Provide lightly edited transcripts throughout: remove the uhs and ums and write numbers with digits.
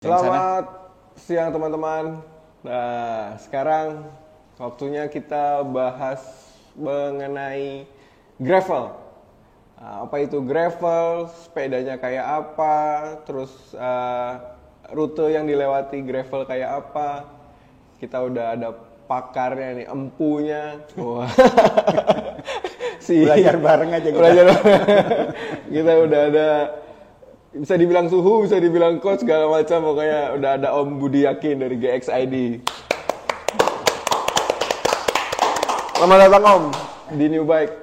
Selamat siang teman-teman. Nah, sekarang waktunya kita bahas mengenai gravel. Nah, apa itu gravel? Sepedanya kayak apa? Terus rute yang dilewati gravel kayak apa? Kita udah ada pakarnya nih, empunya. Wah. Belajar bareng aja kita. Belajar bareng. Kita udah ada, bisa dibilang suhu, bisa dibilang coach, segala macam. Pokoknya udah ada Om Budi Yakin dari GXID. Selamat datang Om di New Bike.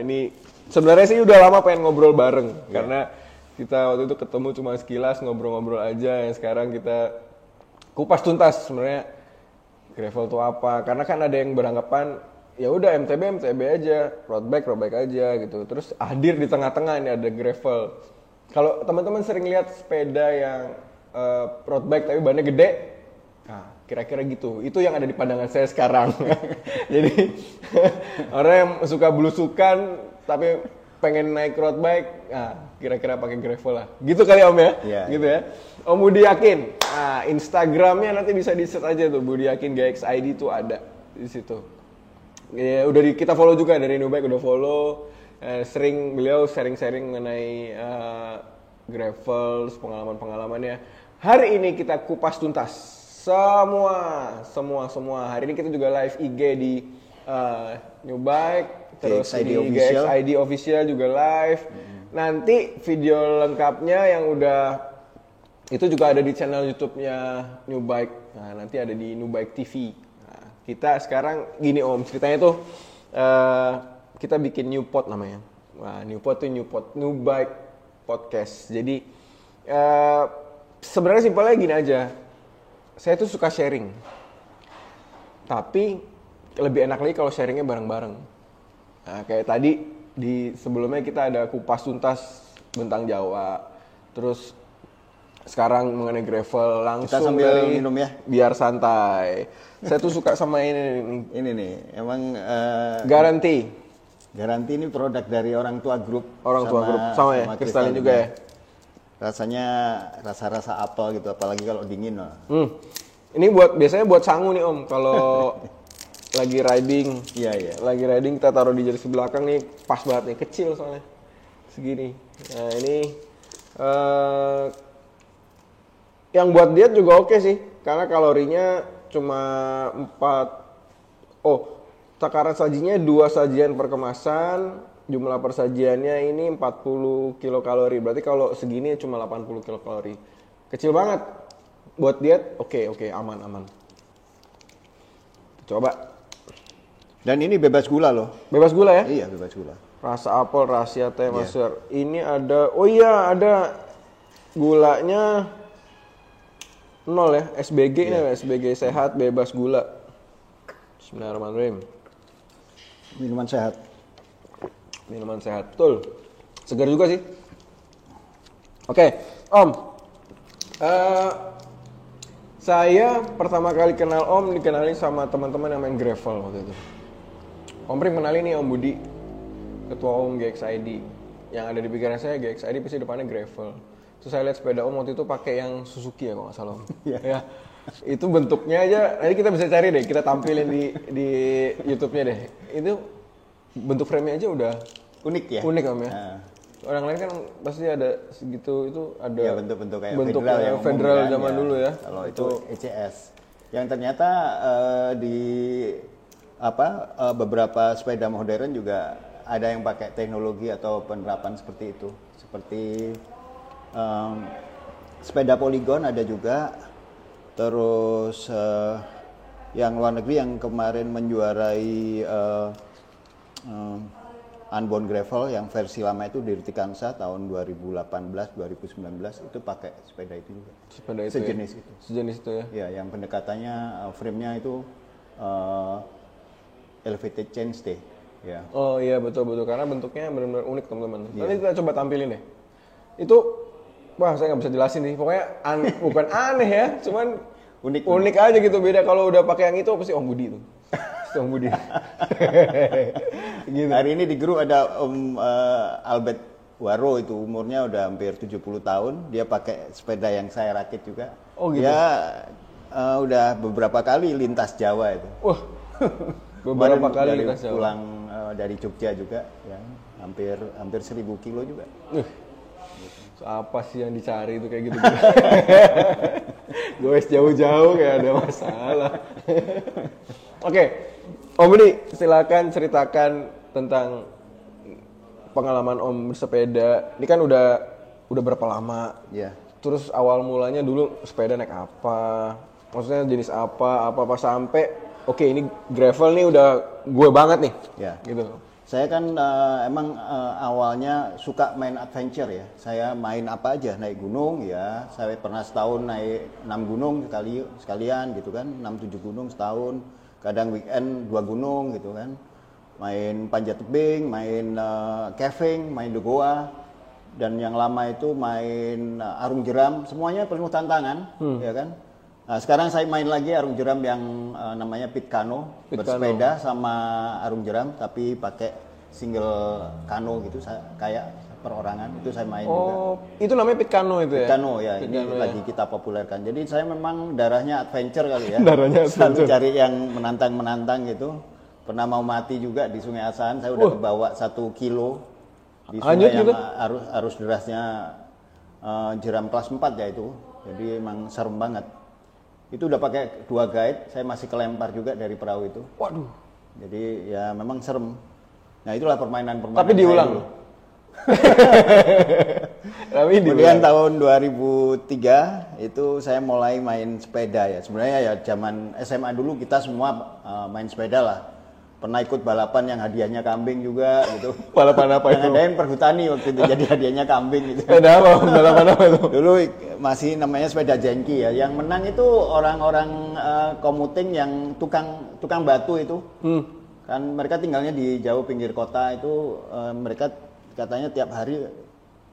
Ini sebenarnya sih udah lama pengen ngobrol bareng, karena kita waktu itu ketemu cuma sekilas ngobrol-ngobrol aja. Yang sekarang kita kupas tuntas sebenarnya gravel itu apa. Karena kan ada yang beranggapan ya udah MTB aja, road bike aja gitu. Terus hadir di tengah-tengah ini ada gravel. Kalau teman-teman sering lihat sepeda yang road bike tapi bannya gede, nah kira-kira gitu. Itu yang ada di pandangan saya sekarang. Jadi orang yang suka belusukan tapi pengen naik road bike, nah kira-kira pakai gravel lah. Gitu kali Om ya? Iya. Gitu ya. Om Budi Yakin. Nah, Instagramnya nanti bisa di-search aja tuh, Budi Yakin GXID tuh ada di situ. Ya, udah kita follow juga dari New Bike, udah follow. Beliau sharing-sharing mengenai gravel, pengalaman-pengalamannya. Hari ini kita kupas tuntas semua. Hari ini kita juga live IG di New Bike, terus GXID di official. GXID official juga live. Nanti video lengkapnya yang udah itu juga ada di channel YouTube-nya New Bike. Nah, nanti ada di New Bike TV. Nah, kita sekarang gini Om, ceritanya tuh kita bikin New Pod namanya. Nah, New Pod tuh New Bike Podcast. Jadi sebenarnya simpelnya gini aja. Saya tuh suka sharing. Tapi lebih enak lagi kalau sharingnya bareng-bareng. Nah, kayak tadi di sebelumnya kita ada kupas tuntas Bentang Jawa. Terus sekarang mengenai gravel langsung Kita sambil dari minum ya. Biar santai. Saya tuh suka sama ini. Ini nih, emang Garanti ini produk dari Orang Tua Group. Orang Tua Group sama ya, kristalin juga ya. Rasanya rasa-rasa apel gitu, apalagi kalau dingin loh. Ini biasanya buat sangu nih Om, kalau lagi riding. Iya. Lagi riding kita taruh di jersey belakang nih, pas banget nih, kecil soalnya. Segini. Nah, ini yang buat diet juga oke sih, karena kalorinya cuma 4. Takaran sajinya 2 sajian per kemasan, jumlah persajiannya ini 40 kilokalori. Berarti kalau segini cuma 80 kilokalori. Kecil banget. Buat diet, oke, aman. Coba. Dan ini bebas gula loh. Bebas gula ya? Iya, bebas gula. Rasa apel, rahasia teh, master. Ini ada gulanya 0 ya, SBG nih, SBG sehat, bebas gula. Bismillahirrahmanirrahim. Minuman sehat. Betul. Segar juga sih. Oke, Om. Saya pertama kali kenal Om dikenalin sama teman-teman yang main gravel waktu itu. Om Pring kenalin nih Om Budi, ketua Om GXID. Yang ada di pikiran saya GXID pasti depannya gravel. Terus saya lihat sepeda Om waktu itu pakai yang Suzuki ya kalau nggak salah Om. Ya. Itu bentuknya aja, nanti kita bisa cari deh, kita tampilin di YouTube-nya deh. Itu bentuk frame-nya aja udah Unik ya? Unik Om ya. Nah. Orang lain kan pasti ada segitu, itu ada Ya, bentuk-bentuk kayak bentuknya yang federal umum kan, zaman dulu ya. Kalau itu ECS. Yang ternyata beberapa sepeda modern juga ada yang pakai teknologi atau penerapan seperti itu. Seperti sepeda polygon ada juga. Terus yang luar negeri yang kemarin menjuarai Unbound Gravel yang versi lama itu di Tikansa tahun 2018-2019 itu pakai sepeda itu juga. Sepeda itu sejenis ya? itu. Sejenis itu ya? Ya, yang pendekatannya frame-nya itu elevated chainstay. Ya. Oh iya betul karena bentuknya benar-benar unik teman-teman. Nanti kita coba tampilin deh. Itu saya nggak bisa jelasin nih. Pokoknya bukan aneh ya, cuman unik aja gitu, beda. Kalau udah pakai yang itu pasti Om Budi tuh. Om Budi. Gitu. Hari ini di grup ada Om Albert Waro itu umurnya udah hampir 70 tahun, dia pakai sepeda yang saya rakit juga. Oh gitu. Dia udah beberapa kali lintas Jawa itu. Wah, beberapa Kemarin kali dari lintas Jawa. pulang dari Jogja juga, ya, hampir 1000 kilo juga. Apa sih yang dicari itu kayak gitu? Gue jauh-jauh kayak ada masalah. Oke, Om Budi, silakan ceritakan tentang pengalaman Om bersepeda. Ini kan udah berapa lama? Ya. Terus awal mulanya dulu sepeda naik apa? Maksudnya jenis apa sampai oke, ini gravel nih udah gue banget nih. Ya. Gitu. Saya kan emang awalnya suka main adventure ya. Saya main apa aja, naik gunung ya. Saya pernah setahun naik 6 gunung sekalian gitu kan. 6-7 gunung setahun. Kadang weekend 2 gunung gitu kan. Main panjat tebing, main caving, main the goa. Dan yang lama itu main arung jeram. Semuanya penuh tantangan ya kan. Nah, sekarang saya main lagi arung jeram yang namanya pit kano, bersepeda sama arung jeram tapi pakai single kano gitu, kayak perorangan itu saya main juga. Oh, itu namanya pit kano itu ya? Pit kano ya, Pit ini kano, lagi kita populerkan. Jadi saya memang darahnya adventure kali ya. Darahnya Selalu adventure. cari yang menantang-menantang gitu. Pernah mau mati juga di Sungai Asahan, saya udah kebawa 1 kilo di sungai yang gitu? arus derasnya jeram kelas 4 ya itu. Jadi emang serem banget. Itu udah pakai 2 guide, saya masih kelempar juga dari perahu itu. Waduh. Jadi ya memang serem. Nah itulah permainan-permainan. Tapi diulang. dulu. Tapi Kemudian tahun 2003 itu saya mulai main sepeda ya. Sebenarnya ya zaman SMA dulu kita semua main sepeda lah. Pernah ikut balapan yang hadiahnya kambing juga gitu. Balapan apa itu? Yang ngadain perhutani waktu itu, jadi hadiahnya kambing gitu. Sepeda apa? Balapan apa itu? Dulu masih namanya sepeda jengki ya. Yang menang itu orang-orang komuting yang tukang batu itu. Kan mereka tinggalnya di jauh pinggir kota itu, mereka katanya tiap hari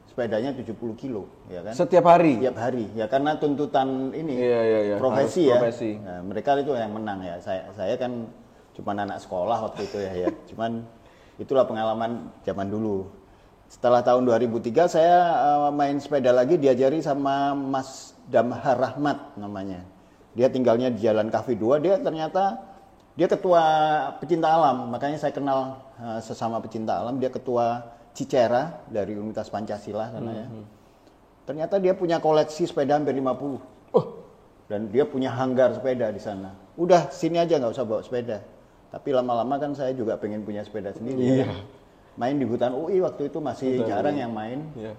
sepedanya 70 kilo ya kan. Setiap hari? Tiap hari ya, karena tuntutan ini Iya. profesi ya. Profesi. Nah, mereka itu yang menang ya. Saya kan cuma anak sekolah waktu itu ya. Cuman itulah pengalaman zaman dulu. Setelah tahun 2003 saya main sepeda lagi, diajari sama Mas Damhar Rahmat namanya. Dia tinggalnya di Jalan Kahfi 2, dia ketua pecinta alam, makanya saya kenal sesama pecinta alam. Dia ketua Cicera dari Universitas Pancasila sana ya. Ternyata dia punya koleksi sepeda hampir 50. Dan dia punya hanggar sepeda di sana. Udah sini aja nggak usah bawa sepeda. Tapi lama-lama kan saya juga pengen punya sepeda sendiri. Iya. Main di hutan UI waktu itu masih jarang yang main. Iya.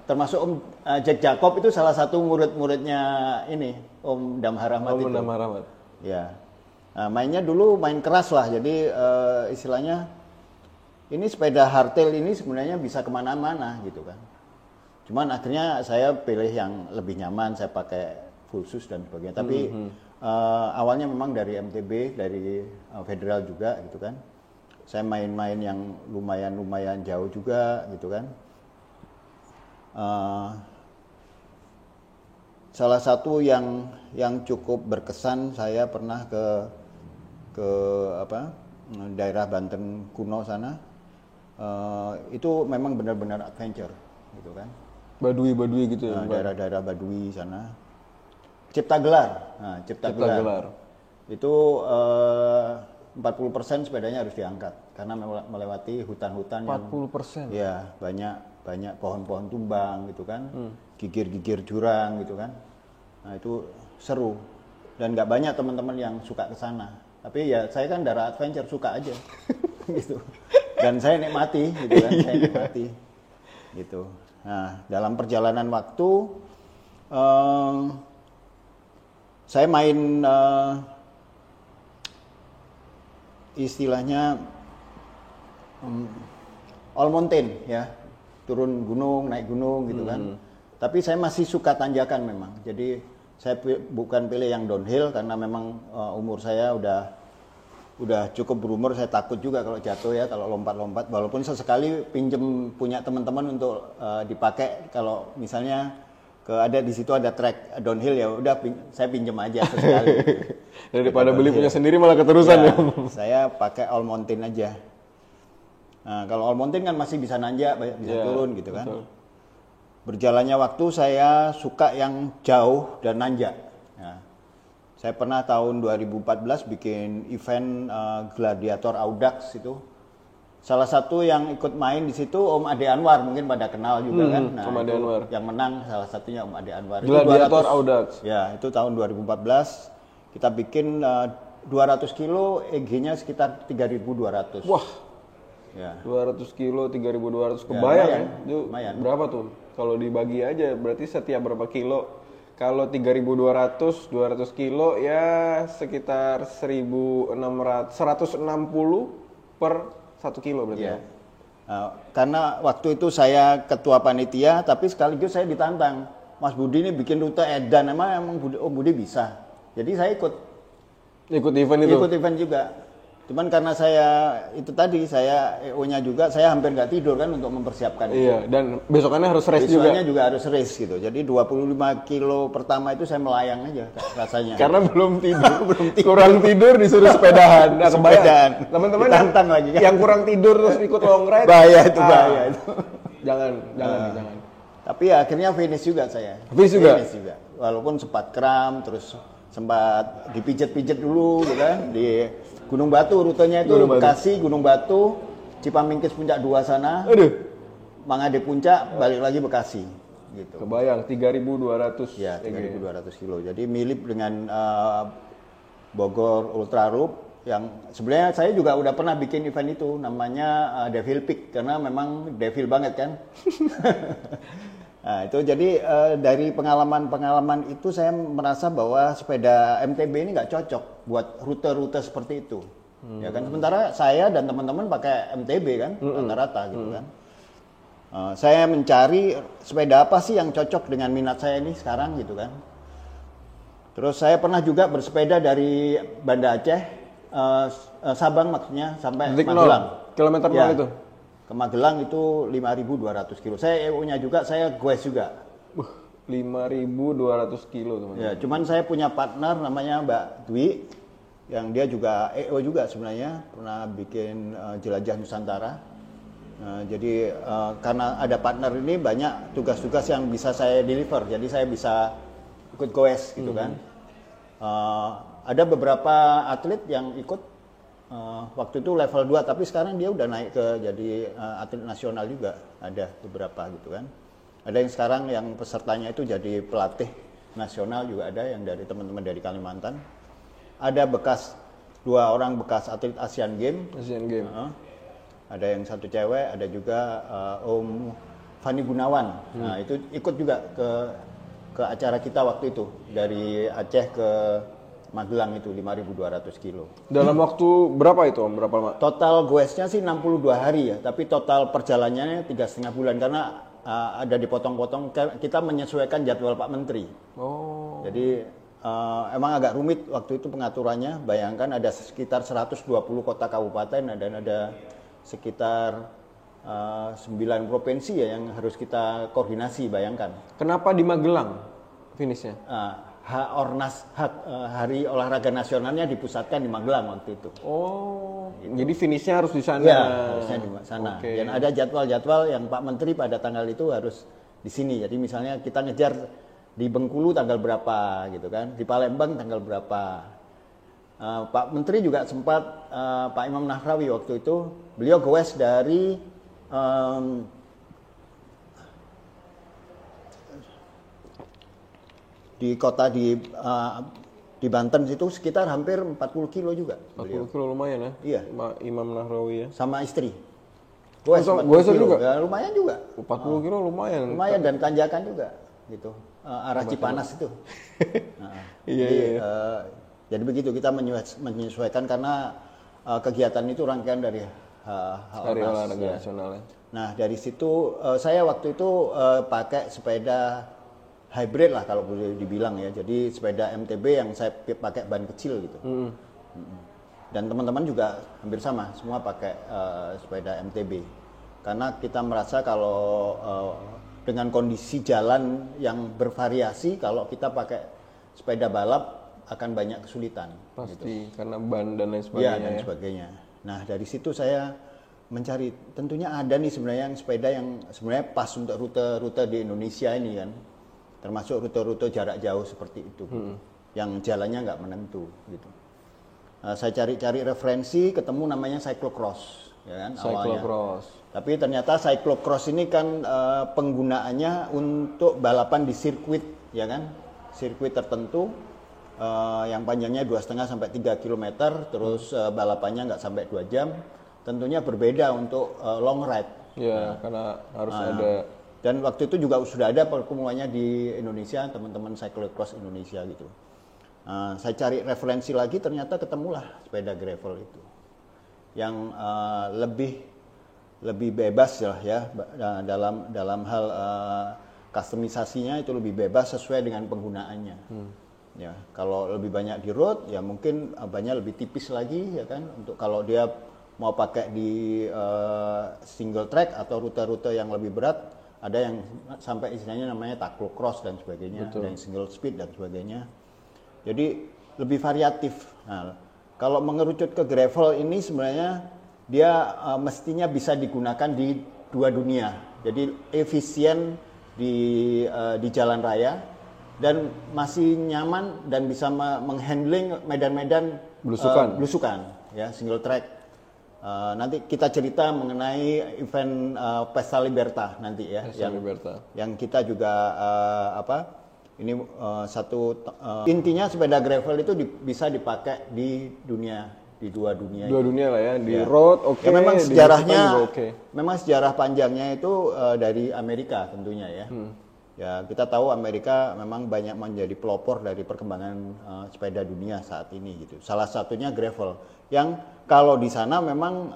Termasuk Om Jack Jacob itu salah satu murid-muridnya ini, Om Damhar Rahmat itu. Om Damhar Rahmat. Ya. Nah, mainnya dulu main keras lah. Jadi istilahnya ini sepeda hardtail ini sebenarnya bisa kemana-mana gitu kan. Cuman akhirnya saya pilih yang lebih nyaman, saya pakai full shoes dan sebagainya. Tapi awalnya memang dari MTB, dari Federal juga gitu kan. Saya main-main yang lumayan jauh juga gitu kan. Salah satu yang cukup berkesan, saya pernah ke daerah Banten kuno sana. Itu memang benar-benar adventure gitu kan. Badui gitu ya. Daerah-daerah Badui sana. Cipta Gelar. Nah, Cipta Gelar. Itu 40% sepedanya harus diangkat karena melewati hutan-hutan 40%. Ya, banyak pohon-pohon tumbang gitu kan. Gigir-gigir jurang gitu kan. Nah, itu seru. Dan nggak banyak teman-teman yang suka ke sana. Tapi ya saya kan darah adventure, suka aja. Gitu. Dan saya nikmati gitu kan, saya nikmati. Gitu. Nah, dalam perjalanan waktu saya main istilahnya all mountain ya, turun gunung, naik gunung gitu kan. Tapi saya masih suka tanjakan memang. Jadi saya bukan pilih yang downhill karena memang umur saya udah cukup berumur. Saya takut juga kalau jatuh ya, kalau lompat-lompat. Walaupun sesekali pinjem punya teman-teman untuk dipakai kalau misalnya ada di situ ada track downhill, ya udah saya pinjem aja sesekali. Daripada beli punya sendiri malah keterusan ya. Saya pakai all mountain aja. Nah, kalau all mountain kan masih bisa nanjak, bisa Iya, turun gitu kan. betul. Berjalannya waktu saya suka yang jauh dan nanjak. Nah, saya pernah tahun 2014 bikin event Gladiator Audax itu. Salah satu yang ikut main di situ Om Ade Anwar, mungkin pada kenal juga kan. Nah, Om Ade itu Anwar. yang menang salah satunya Om Ade Anwar. Itu Gladiator 200 Audax. Ya, itu tahun 2014. Kita bikin 200 kilo, EG-nya sekitar 3.200. Wah, Ya. 200 kilo, 3.200 Ya, kebayang lumayan, ya? Itu lumayan. berapa tuh? Kalau dibagi aja, berarti setiap berapa kilo? Kalau 3.200, 200 kilo ya sekitar 160 per 1 kilo berarti Ya. ya? Karena waktu itu saya ketua panitia, tapi sekaligus saya ditantang. Mas Budi ini bikin rute edan, emang Om Budi bisa. Jadi saya ikut Event itu? event juga. Cuman karena saya itu tadi, saya EO-nya juga, saya hampir nggak tidur kan untuk mempersiapkan itu. Iya, dan besokannya harus race juga. Besokannya juga harus race gitu. Jadi 25 kilo pertama itu saya melayang aja rasanya. Karena belum tidur, kurang tidur disuruh sepedahan. Nah, Sepedahan. kebayang. Teman-teman Ditantang lagi kan. yang kurang tidur terus ikut long ride. Bahaya itu, bahaya itu. Jangan. Tapi ya akhirnya finish juga saya. Finish juga? Walaupun sempat kram, terus sempat dipijet-pijet dulu gitu kan. Di Gunung Batu rutenya itu, Bekasi, Gunung Batu, Cipamingkis Puncak 2 sana. Aduh. Mangade Puncak, balik lagi Bekasi. Gitu. Kebayang, 3.200. Ya, 3.200 kilo. Jadi mirip dengan Bogor Ultra Loop yang sebenarnya saya juga udah pernah bikin event itu, namanya Devil Peak, karena memang devil banget kan. Nah, itu jadi dari pengalaman-pengalaman itu saya merasa bahwa sepeda MTB ini nggak cocok buat rute-rute seperti itu. Ya kan, sementara saya dan teman-teman pakai MTB kan, rata-rata gitu kan. Saya mencari sepeda apa sih yang cocok dengan minat saya ini sekarang gitu kan. Terus saya pernah juga bersepeda dari Banda Aceh, Sabang maksudnya, sampai Magelang. Kilometer Ya, itu? ke Magelang itu 5.200 kilo. Saya EO-nya juga, saya goes juga. 5.200 kilo teman-teman. Ya, cuman saya punya partner namanya Mbak Dwi, yang dia juga EO juga sebenarnya, pernah bikin Jelajah Nusantara. Jadi karena ada partner ini banyak tugas-tugas yang bisa saya deliver, jadi saya bisa ikut goes gitu kan. Ada beberapa atlet yang ikut waktu itu level 2, tapi sekarang dia udah naik ke jadi atlet nasional juga, ada beberapa gitu kan. Ada yang sekarang yang pesertanya itu jadi pelatih nasional juga ada, yang dari teman-teman dari Kalimantan. Ada 2 orang bekas atlet Asian Games. Asian Games. Ada yang satu cewek, ada juga Om Fani Gunawan. Nah, itu ikut juga ke acara kita waktu itu, dari Aceh ke Magelang itu 5.200 kilo. Dalam waktu berapa itu Om? Berapa lama? Total goesnya sih 62 hari ya, tapi total perjalanannya 3,5 bulan karena ada dipotong-potong. Kita menyesuaikan jadwal Pak Menteri. Oh. Jadi emang agak rumit waktu itu pengaturannya. Bayangkan ada sekitar 120 kota kabupaten dan ada sekitar 9 provinsi ya yang harus kita koordinasi, bayangkan. Kenapa di Magelang finishnya? Hari Olahraga Nasionalnya dipusatkan di Magelang waktu itu. Oh, jadi finishnya harus di sana. Ya, harusnya di sana. Okay. Dan ada jadwal-jadwal yang Pak Menteri pada tanggal itu harus di sini. Jadi misalnya kita ngejar di Bengkulu tanggal berapa gitu kan, di Palembang tanggal berapa. Pak Menteri juga sempat, Pak Imam Nahrawi waktu itu, beliau goes dari di kota di Banten situ sekitar hampir 40 kilo juga. 40 kilo lumayan ya? Iya. Imam Nahrawi ya? Sama istri. Goes juga? Ya, lumayan juga. 40 kilo lumayan. Lumayan dan tanjakan juga gitu. Arah Cipanas itu. Iya. Jadi begitu kita menyesuaikan karena kegiatan itu rangkaian dari Hari Olahraga Nasional ya. Nah, dari situ saya waktu itu pakai sepeda hybrid lah kalau boleh dibilang ya. Jadi sepeda MTB yang saya pakai ban kecil gitu. Dan teman-teman juga hampir sama, semua pakai sepeda MTB. Karena kita merasa kalau dengan kondisi jalan yang bervariasi, kalau kita pakai sepeda balap akan banyak kesulitan. Pasti, gitu. karena ban dan lain sebagainya. Ya, dan sebagainya. Nah, dari situ saya mencari, tentunya ada nih sebenarnya yang sepeda yang sebenarnya pas untuk rute-rute di Indonesia ini kan, termasuk rute-rute jarak jauh seperti itu, yang jalannya nggak menentu gitu. Saya cari-cari referensi, ketemu namanya cyclocross, ya kan awalnya. Cyclocross. Tapi ternyata cyclocross ini kan penggunaannya untuk balapan di sirkuit, ya kan, sirkuit tertentu. Yang panjangnya 2,5 sampai 3 km, terus balapannya nggak sampai 2 jam. Tentunya berbeda untuk long ride. Ya, karena harus ada. Dan waktu itu juga sudah ada pertemuannya di Indonesia, teman-teman cyclocross Indonesia gitu. Saya cari referensi lagi, ternyata ketemulah sepeda gravel itu, yang lebih bebas lah ya dalam hal kustomisasinya itu lebih bebas sesuai dengan penggunaannya. Ya, kalau lebih banyak di road ya mungkin banyak lebih tipis lagi ya kan, untuk kalau dia mau pakai di single track atau rute-rute yang lebih berat, ada yang sampai istilahnya namanya cyclocross dan sebagainya. Betul. Ada yang single speed dan sebagainya. Jadi lebih variatif. Nah, kalau mengerucut ke gravel ini sebenarnya dia mestinya bisa digunakan di dua dunia. Jadi efisien di jalan raya dan masih nyaman dan bisa menghandling medan-medan belusukan ya, single track. Nanti kita cerita mengenai event Pesta Liberta nanti ya, yang kita juga ini intinya sepeda gravel itu bisa dipakai di dua dunia. Dua dunia lah ya, di road oke. Ya, memang sejarahnya, memang sejarah panjangnya itu dari Amerika tentunya ya. Ya kita tahu Amerika memang banyak menjadi pelopor dari perkembangan sepeda dunia saat ini gitu. Salah satunya gravel, yang kalau di sana memang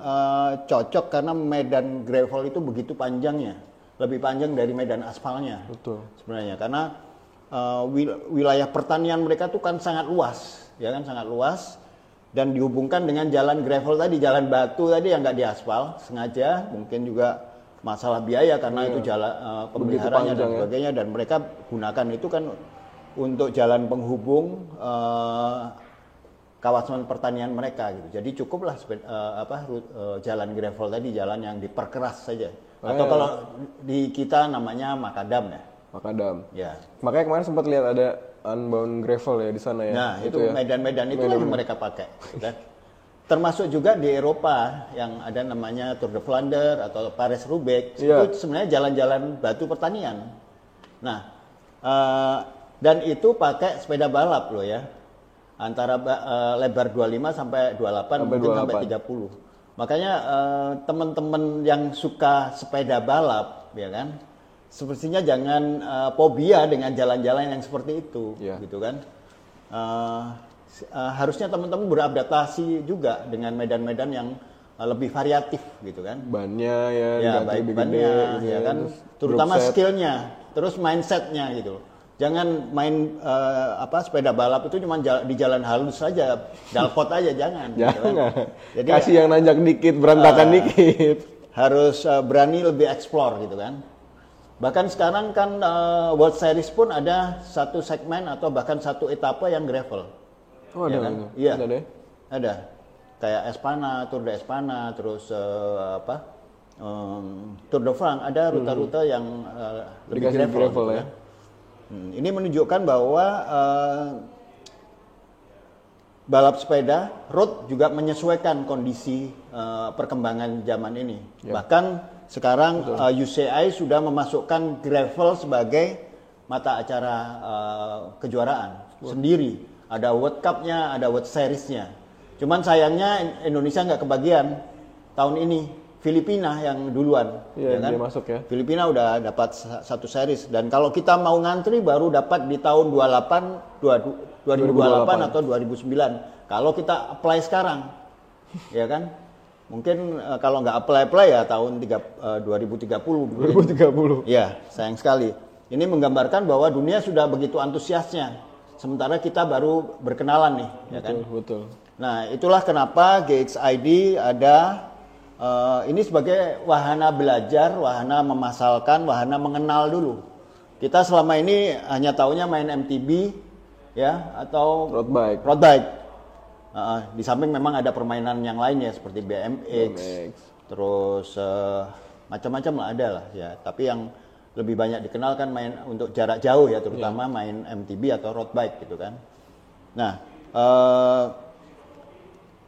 cocok karena medan gravel itu begitu panjangnya, lebih panjang dari medan aspalnya. Betul. Sebenarnya karena wilayah pertanian mereka tuh kan sangat luas, ya kan, sangat luas, dan dihubungkan dengan jalan gravel tadi, jalan batu tadi yang nggak diaspal sengaja, mungkin juga masalah biaya karena itu jalan pemeliharaannya dan sebagainya, dan mereka gunakan itu kan untuk jalan penghubung kawasan pertanian mereka gitu. Jadi cukuplah jalan gravel tadi, jalan yang diperkeras saja. Atau kalau di kita namanya makadam ya. Makadam. Ya. Makanya kemarin sempat lihat ada Unbound Gravel ya di sana ya. Nah, itu ya. Medan-medan itu yang mereka pakai. Gitu. Termasuk juga di Eropa yang ada namanya Tour de Flanders atau Paris-Roubaix. Itu sebenarnya jalan-jalan batu pertanian. Nah, dan itu pakai sepeda balap loh ya. Antara lebar 25 sampai 28, mungkin sampai 30. Makanya teman-teman yang suka sepeda balap ya kan, sepertinya jangan fobia dengan jalan-jalan yang seperti itu, gitu kan. Harusnya teman-teman beradaptasi juga dengan medan-medan yang lebih variatif, gitu kan. Bannya baik bannya, ya kan. Terutama skillnya, terus mindsetnya gitu. Jangan main sepeda balap itu cuma di jalan halus saja, dalpot aja jangan. Jangan. Gitu kan? Jadi kasih yang nanjak dikit, berantakan dikit. Harus berani lebih explore gitu kan. Bahkan sekarang kan World Series pun ada satu segmen atau bahkan satu etape yang gravel. Oh ada kan? Iya. Ada. Kayak Espana, Tour de Espana, terus Tour de France, ada rute-rute yang lebih gravel gitu ya. Kan? Ini menunjukkan bahwa balap sepeda road juga menyesuaikan kondisi perkembangan zaman ini. Bahkan sekarang UCI sudah memasukkan gravel sebagai mata acara kejuaraan sendiri. Ada World Cup-nya, ada World Series-nya. Cuman sayangnya Indonesia nggak kebagian tahun ini. Filipina yang duluan, ya kan? Dia masuk ya. Filipina udah dapat satu series, dan kalau kita mau ngantri baru dapat di tahun 2008 atau 2009. Kalau kita apply sekarang, ya kan? Mungkin kalau nggak apply ya tahun 2030. Ya, sayang sekali. Ini menggambarkan bahwa dunia sudah begitu antusiasnya, sementara kita baru berkenalan nih, ya kan? Betul. Nah, itulah kenapa GXID ada ini sebagai wahana belajar, wahana memasalkan, wahana mengenal dulu. Kita selama ini hanya taunya main MTB, ya, atau road bike. Di samping memang ada permainan yang lain ya seperti BMX, terus macam-macam lah ada lah ya. Tapi yang lebih banyak dikenal kan main untuk jarak jauh ya, terutama main MTB atau road bike gitu kan. Nah,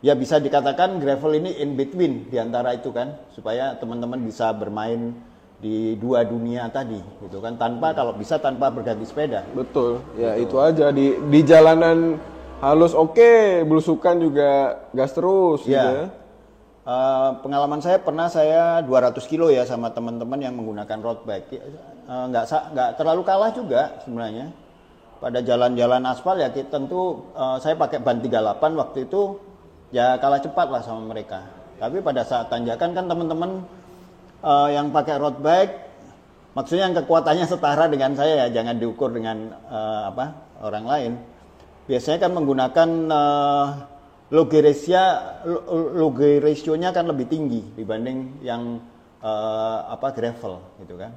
ya bisa dikatakan gravel ini in between di antara itu kan, supaya teman-teman bisa bermain di dua dunia tadi gitu kan, kalau bisa tanpa berganti sepeda. Betul. Ya itu aja di jalanan halus oke, belusukan juga gas terus gitu ya. Pengalaman saya pernah saya 200 kilo ya sama teman-teman yang menggunakan road bike. Nggak terlalu kalah juga sebenarnya. Pada jalan-jalan aspal ya tentu saya pakai ban 38 waktu itu ya kalah cepat lah sama mereka. Tapi pada saat tanjakan kan teman-teman yang pakai road bike, maksudnya yang kekuatannya setara dengan saya ya, jangan diukur dengan orang lain. Biasanya kan menggunakan logi ratio-nya kan lebih tinggi dibanding yang gravel gitu kan.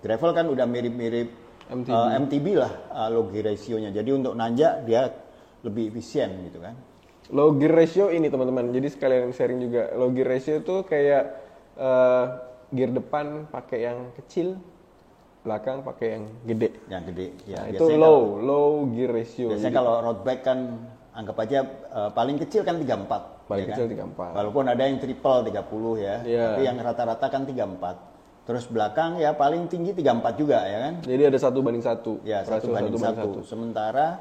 Gravel kan udah mirip-mirip MTB lah logi ratio-nya. Jadi untuk nanjak dia lebih efisien gitu kan. Logi ratio ini teman-teman. Jadi sekalian sharing juga. Logi ratio itu kayak gear depan pakai yang kecil, belakang pakai yang gede. Yang gede. Ya, nah, itu low gear ratio. Biasanya gitu. Kalau road bike kan anggap aja paling kecil kan 34. Paling ya kecil kan? 34. Walaupun ada yang triple 30 ya. Tapi yang rata-rata kan 34. Terus belakang ya paling tinggi 34 juga ya kan. Jadi ada 1:1. Ya, 1:1. Sementara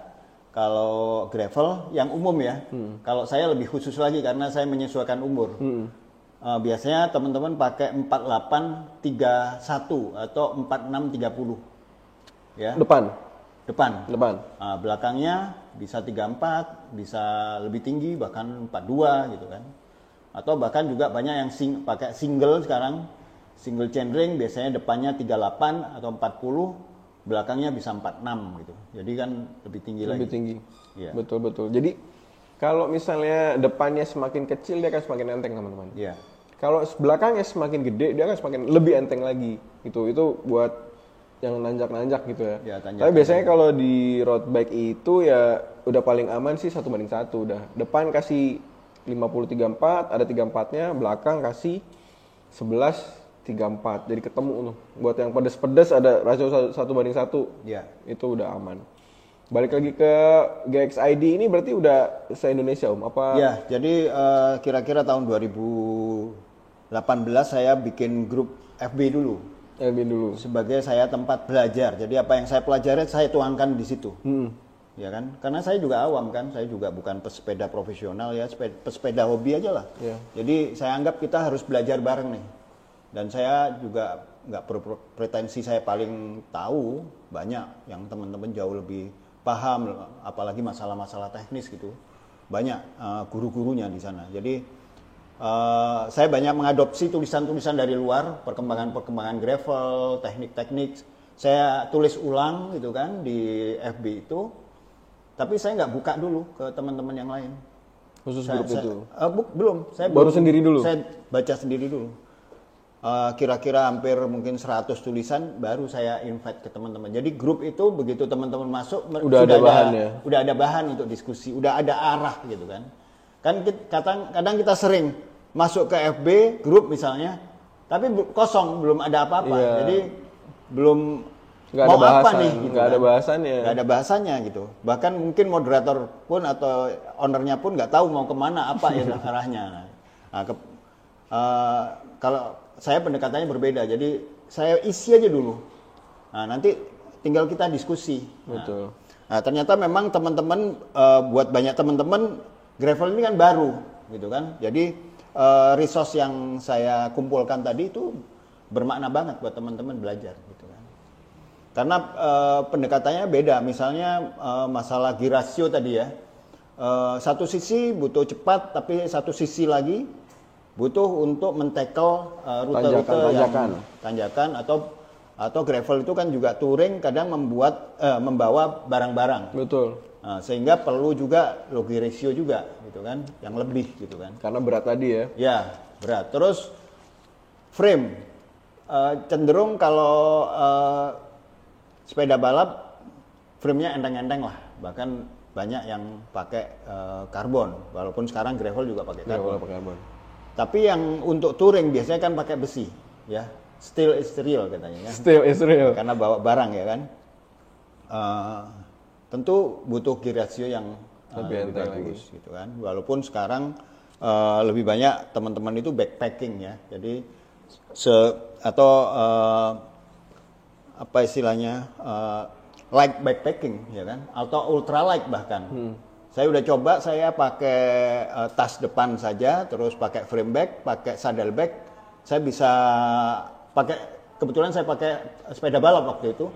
kalau gravel yang umum ya. Kalau saya lebih khusus lagi karena saya menyesuaikan umur. Biasanya teman-teman pakai 4831 atau 4630. Ya. Depan. Belakangnya bisa 34, bisa lebih tinggi bahkan 42 gitu kan. Atau bahkan juga banyak yang pakai single sekarang. Single chainring biasanya depannya 38 atau 40, belakangnya bisa 46 gitu. Jadi kan lebih tinggi lagi. Lebih tinggi. Ya. Betul. Jadi kalau misalnya depannya semakin kecil dia akan semakin enteng teman-teman. Iya. Kalau belakangnya semakin gede dia akan semakin lebih enteng lagi. Itu buat yang nanjak-nanjak gitu ya. Tapi biasanya kalau di road bike itu ya udah paling aman sih 1:1 udah. Depan kasih 50-34, ada 34-nya, belakang kasih 11-34. Jadi ketemu tuh. Buat yang pedes-pedes ada rasio 1:1. Iya. Itu udah aman. Balik lagi ke GXID ini berarti udah se-Indonesia apa? Ya, jadi kira-kira tahun 2018 saya bikin grup FB dulu. Sebagai saya tempat belajar. Jadi apa yang saya pelajari saya tuangkan di situ. Ya kan? Karena saya juga awam kan, saya juga bukan pesepeda profesional ya, pesepeda hobi aja lah. Yeah. Jadi saya anggap kita harus belajar bareng nih. Dan saya juga nggak berpretensi saya paling tahu, banyak yang teman-teman jauh lebih paham, apalagi masalah-masalah teknis gitu. Banyak guru-gurunya di sana. Jadi saya banyak mengadopsi tulisan-tulisan dari luar, perkembangan gravel, teknik-teknik. Saya tulis ulang gitu kan di FB itu. Tapi saya nggak buka dulu ke teman-teman yang lain. Khusus grup itu? Belum. Saya baru sendiri dulu? Saya baca sendiri dulu. Kira-kira hampir mungkin 100 tulisan baru saya invite ke teman-teman. Jadi grup itu begitu teman-teman masuk udah ada bahan untuk diskusi, udah ada arah gitu kan. Kadang kita sering masuk ke FB grup misalnya, tapi kosong, belum ada apa-apa. Yeah. Jadi belum nggak mau ada bahasan, apa nih gitu. Nggak ada bahasannya. Nggak ada bahasannya gitu. Bahkan mungkin moderator pun atau ownernya pun nggak tahu mau kemana, apa ya arahnya. Nah, kalau saya pendekatannya berbeda, jadi saya isi aja dulu. Nah, nanti tinggal kita diskusi. Betul. Nah, ternyata memang teman-teman, buat banyak teman-teman gravel ini kan baru, gitu kan. Jadi resource yang saya kumpulkan tadi itu bermakna banget buat teman-teman belajar, gitu kan. Karena pendekatannya beda. Misalnya masalah gear ratio tadi ya. Satu sisi butuh cepat, tapi satu sisi lagi butuh untuk men-tackle rute-rute yang tanjakan atau gravel itu kan juga touring kadang membawa barang-barang. Betul. Sehingga perlu juga logi ratio juga gitu kan, yang lebih gitu kan. Karena berat tadi ya. Ya, berat. Terus frame cenderung kalau sepeda balap frame-nya enteng-enteng lah. Bahkan banyak yang pakai karbon, walaupun sekarang gravel juga pakai karbon. Tapi yang untuk touring biasanya kan pakai besi, ya. Steel is real katanya. Ya. Still Israel. Karena bawa barang ya kan. Tentu butuh gear ratio yang lebih bagus gitu kan. Walaupun sekarang lebih banyak teman-teman itu backpacking ya. Jadi apa istilahnya light backpacking ya kan, atau ultra light bahkan. Saya udah coba, saya pakai tas depan saja, terus pakai frame bag, pakai saddle bag. Saya bisa pakai, kebetulan saya pakai sepeda balap waktu itu.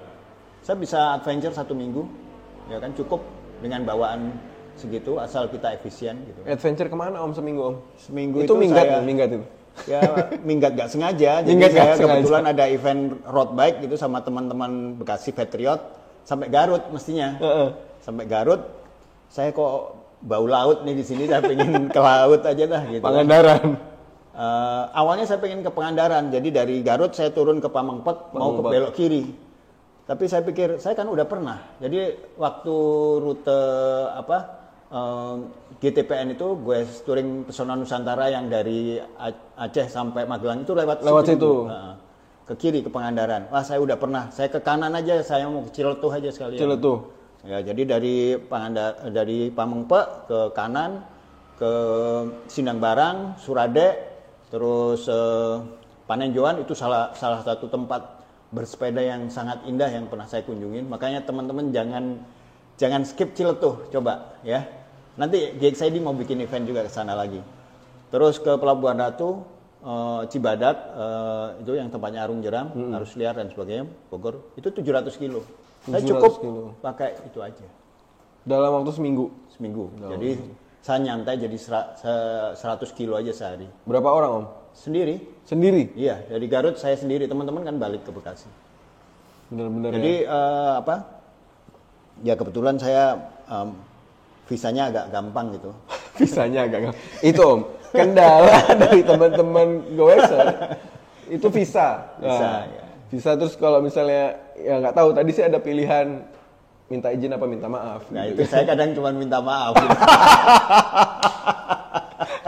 Saya bisa adventure 1 minggu, ya kan, cukup dengan bawaan segitu, asal kita efisien gitu. Adventure kemana Om seminggu Om? Seminggu itu minggat saya, minggat itu. Ya minggat gak sengaja. Jadi Minggat saya sengaja. kebetulan ada event road bike gitu sama teman-teman Bekasi Patriot sampai Garut mestinya. Sampai Garut, saya kok bau laut nih di sini, saya pengen ke laut aja dah gitu. Pangandaran. Awalnya saya pengen ke Pangandaran, jadi dari Garut saya turun ke Pamengpek mau ke belok kiri. Tapi saya pikir saya kan udah pernah. Jadi waktu rute GTPN itu gue touring Pesona Nusantara yang dari Aceh sampai Magelang itu lewat situ. Ke kiri ke Pangandaran. Wah, saya udah pernah. Saya ke kanan aja, saya mau ke Ciletuh aja sekalian. Ciletuh. Ya, jadi dari Pamengpek ke kanan ke Sindang Barang, Surade, terus Panenjoan itu salah satu tempat bersepeda yang sangat indah yang pernah saya kunjungin. Makanya teman-teman jangan skip Ciletuh, coba ya. Nanti GXID mau bikin event juga ke sana lagi. Terus ke Pelabuhan Ratu, Cibadak, itu yang tempatnya Arung Jeram, Arus Liar dan sebagainya, Bogor, itu 700 kilo. Saya cukup pakai itu aja. Dalam waktu seminggu? Seminggu. Jadi saya nyantai jadi 100 kilo aja sehari. Berapa orang Om? Sendiri. Sendiri? Iya, dari Garut saya sendiri. Teman-teman kan balik ke Bekasi. Benar-benar. Jadi ya kebetulan saya visanya agak gampang gitu. Visanya agak gampang. Itu Om, kendala dari teman-teman Goexer itu visa. Visa, ya. Visa, terus kalau misalnya ya nggak tahu, tadi sih ada pilihan minta izin apa minta maaf. Nah gitu. itu saya kadang cuma minta maaf. Gitu.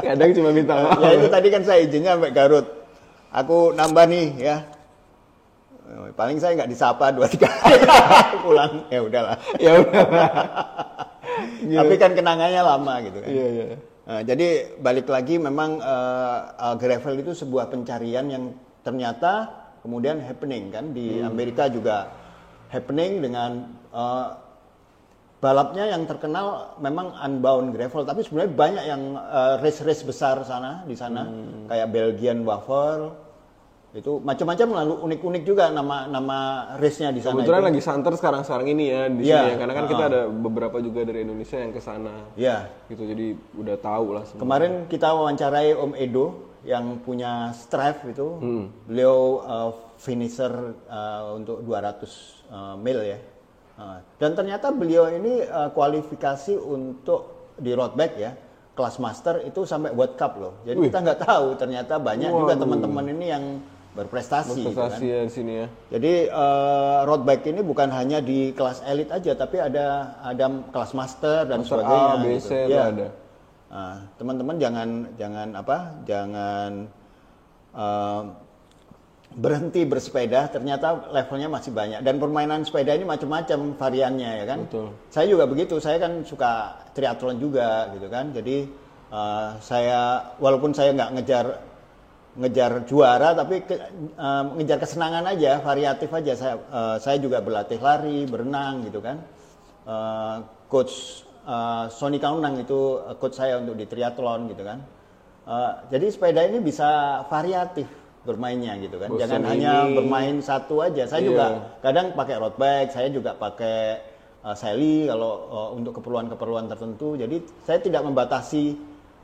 Kadang cuma minta maaf. Ya itu tadi kan saya izinnya sampai Garut. Aku nambah nih ya. Paling saya nggak disapa 2-3 kali pulang. Ya udahlah. Ya udah. Tapi kan kenangannya lama gitu kan. Iya, iya. Nah, jadi balik lagi memang gravel itu sebuah pencarian yang ternyata kemudian happening kan di Amerika juga happening dengan balapnya yang terkenal memang Unbound Gravel, tapi sebenarnya banyak yang race-race besar di sana kayak Belgian Waffle itu macam-macam, lalu unik-unik juga nama race-nya di sana. Kebetulan itu. lagi santer sekarang ini ya di sini ya, karena kan kita ada beberapa juga dari Indonesia yang ke sana. Iya. Gitu, jadi udah tahu lah semua. Kemarin kita wawancarai Om Edo yang punya Strive itu, beliau finisher untuk 200 mil ya. Dan ternyata beliau ini kualifikasi untuk di road bike ya, kelas master itu sampai World Cup loh. Jadi kita nggak tahu, ternyata banyak juga teman-teman ini yang berprestasi gitu kan. Ya di sini ya. Jadi road bike ini bukan hanya di kelas elit aja, tapi ada kelas master dan Master sebagainya. A, B, C gitu. itu ada. Teman-teman jangan berhenti bersepeda, ternyata levelnya masih banyak dan permainan sepeda ini macam-macam variannya ya kan. Betul. Saya juga begitu, saya kan suka triathlon juga gitu kan. Jadi saya walaupun saya nggak ngejar juara, tapi ngejar kesenangan aja, variatif aja. Saya juga berlatih lari, berenang gitu kan. Coach Sony Kaunang itu coach saya untuk di triathlon gitu kan. Jadi sepeda ini bisa variatif bermainnya gitu kan. Jangan hanya bermain satu aja. Saya juga kadang pakai road bike, saya juga pakai Sally kalau untuk keperluan-keperluan tertentu. Jadi saya tidak membatasi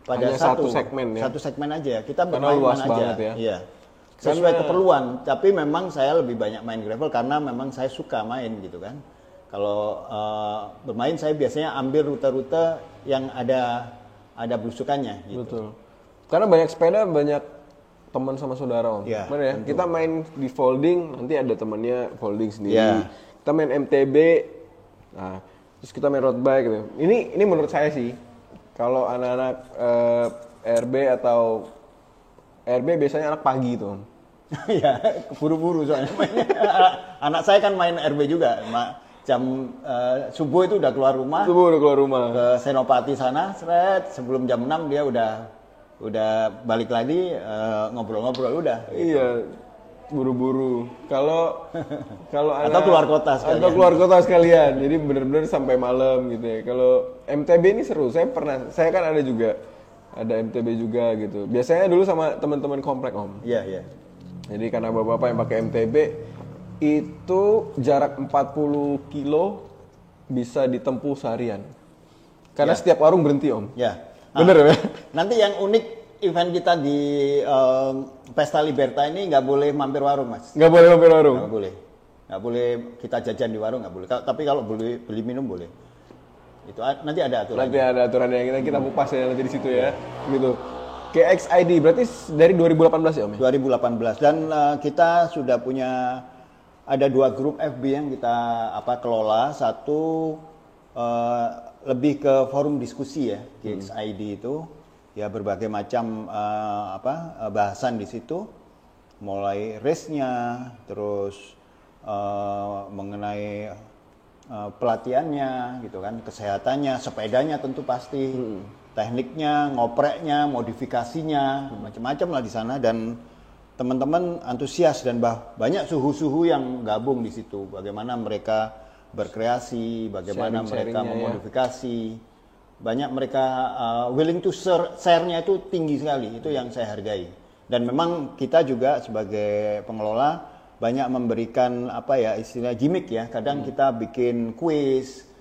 pada hanya satu segmen ya. Satu segmen aja. Kita karena bermain luas aja. banget ya. Iya. Sesuai keperluan, tapi memang saya lebih banyak main gravel karena memang saya suka main gitu kan. Kalau bermain saya biasanya ambil rute-rute yang ada blusukannya gitu. Betul. Karena banyak sepeda, banyak teman sama saudara Om. Ya, ya? Kita main di folding, nanti ada temannya folding sendiri. Ya. Kita main MTB, nah, terus kita main road bike gitu. Ini menurut saya sih, kalau anak-anak RB atau RB biasanya anak pagi tuh Om. Ya, buru-buru soalnya mainnya. Anak saya kan main RB juga. Jam subuh itu udah keluar rumah. Subuh udah keluar rumah. Ke Senopati sana, seret, sebelum jam 6 dia udah balik lagi ngobrol-ngobrol udah. Iya, buru-buru. Kalau Atau keluar kota sekalian. Atau keluar kota sekalian. Jadi benar-benar sampai malam gitu ya. Kalau MTB ini seru. Saya kan ada juga. Ada MTB juga gitu. Biasanya dulu sama teman-teman komplek Om. Iya, iya. Jadi karena bapak-bapak yang pakai MTB itu jarak 40 kilo bisa ditempuh seharian. Karena setiap warung berhenti Om. Ya. Bener ya? Nanti yang unik event kita di Pesta Liberta ini nggak boleh mampir warung, Mas. Nggak boleh mampir warung? Nggak boleh kita jajan di warung, nggak boleh. Tapi kalau beli minum boleh. Itu nanti ada aturan. Nanti ada aturannya, kita kupas ya nanti di situ ya. Gitu. GXID berarti dari 2018 ya Om? 2018 dan kita sudah punya ada 2 grup FB yang kita kelola. Satu lebih ke forum diskusi ya, GXID itu ya berbagai macam bahasan di situ, mulai race-nya, terus mengenai pelatihannya gitu kan, kesehatannya, sepedanya tentu pasti. Tekniknya, ngopreknya, modifikasinya, macam-macam lah di sana dan teman-teman antusias dan banyak suhu-suhu yang gabung di situ. Bagaimana mereka berkreasi, bagaimana mereka memodifikasi. Banyak mereka willing to share-nya itu tinggi sekali. Itu yang saya hargai. Dan memang kita juga sebagai pengelola banyak memberikan istilah gimmick ya. Kadang kita bikin kuis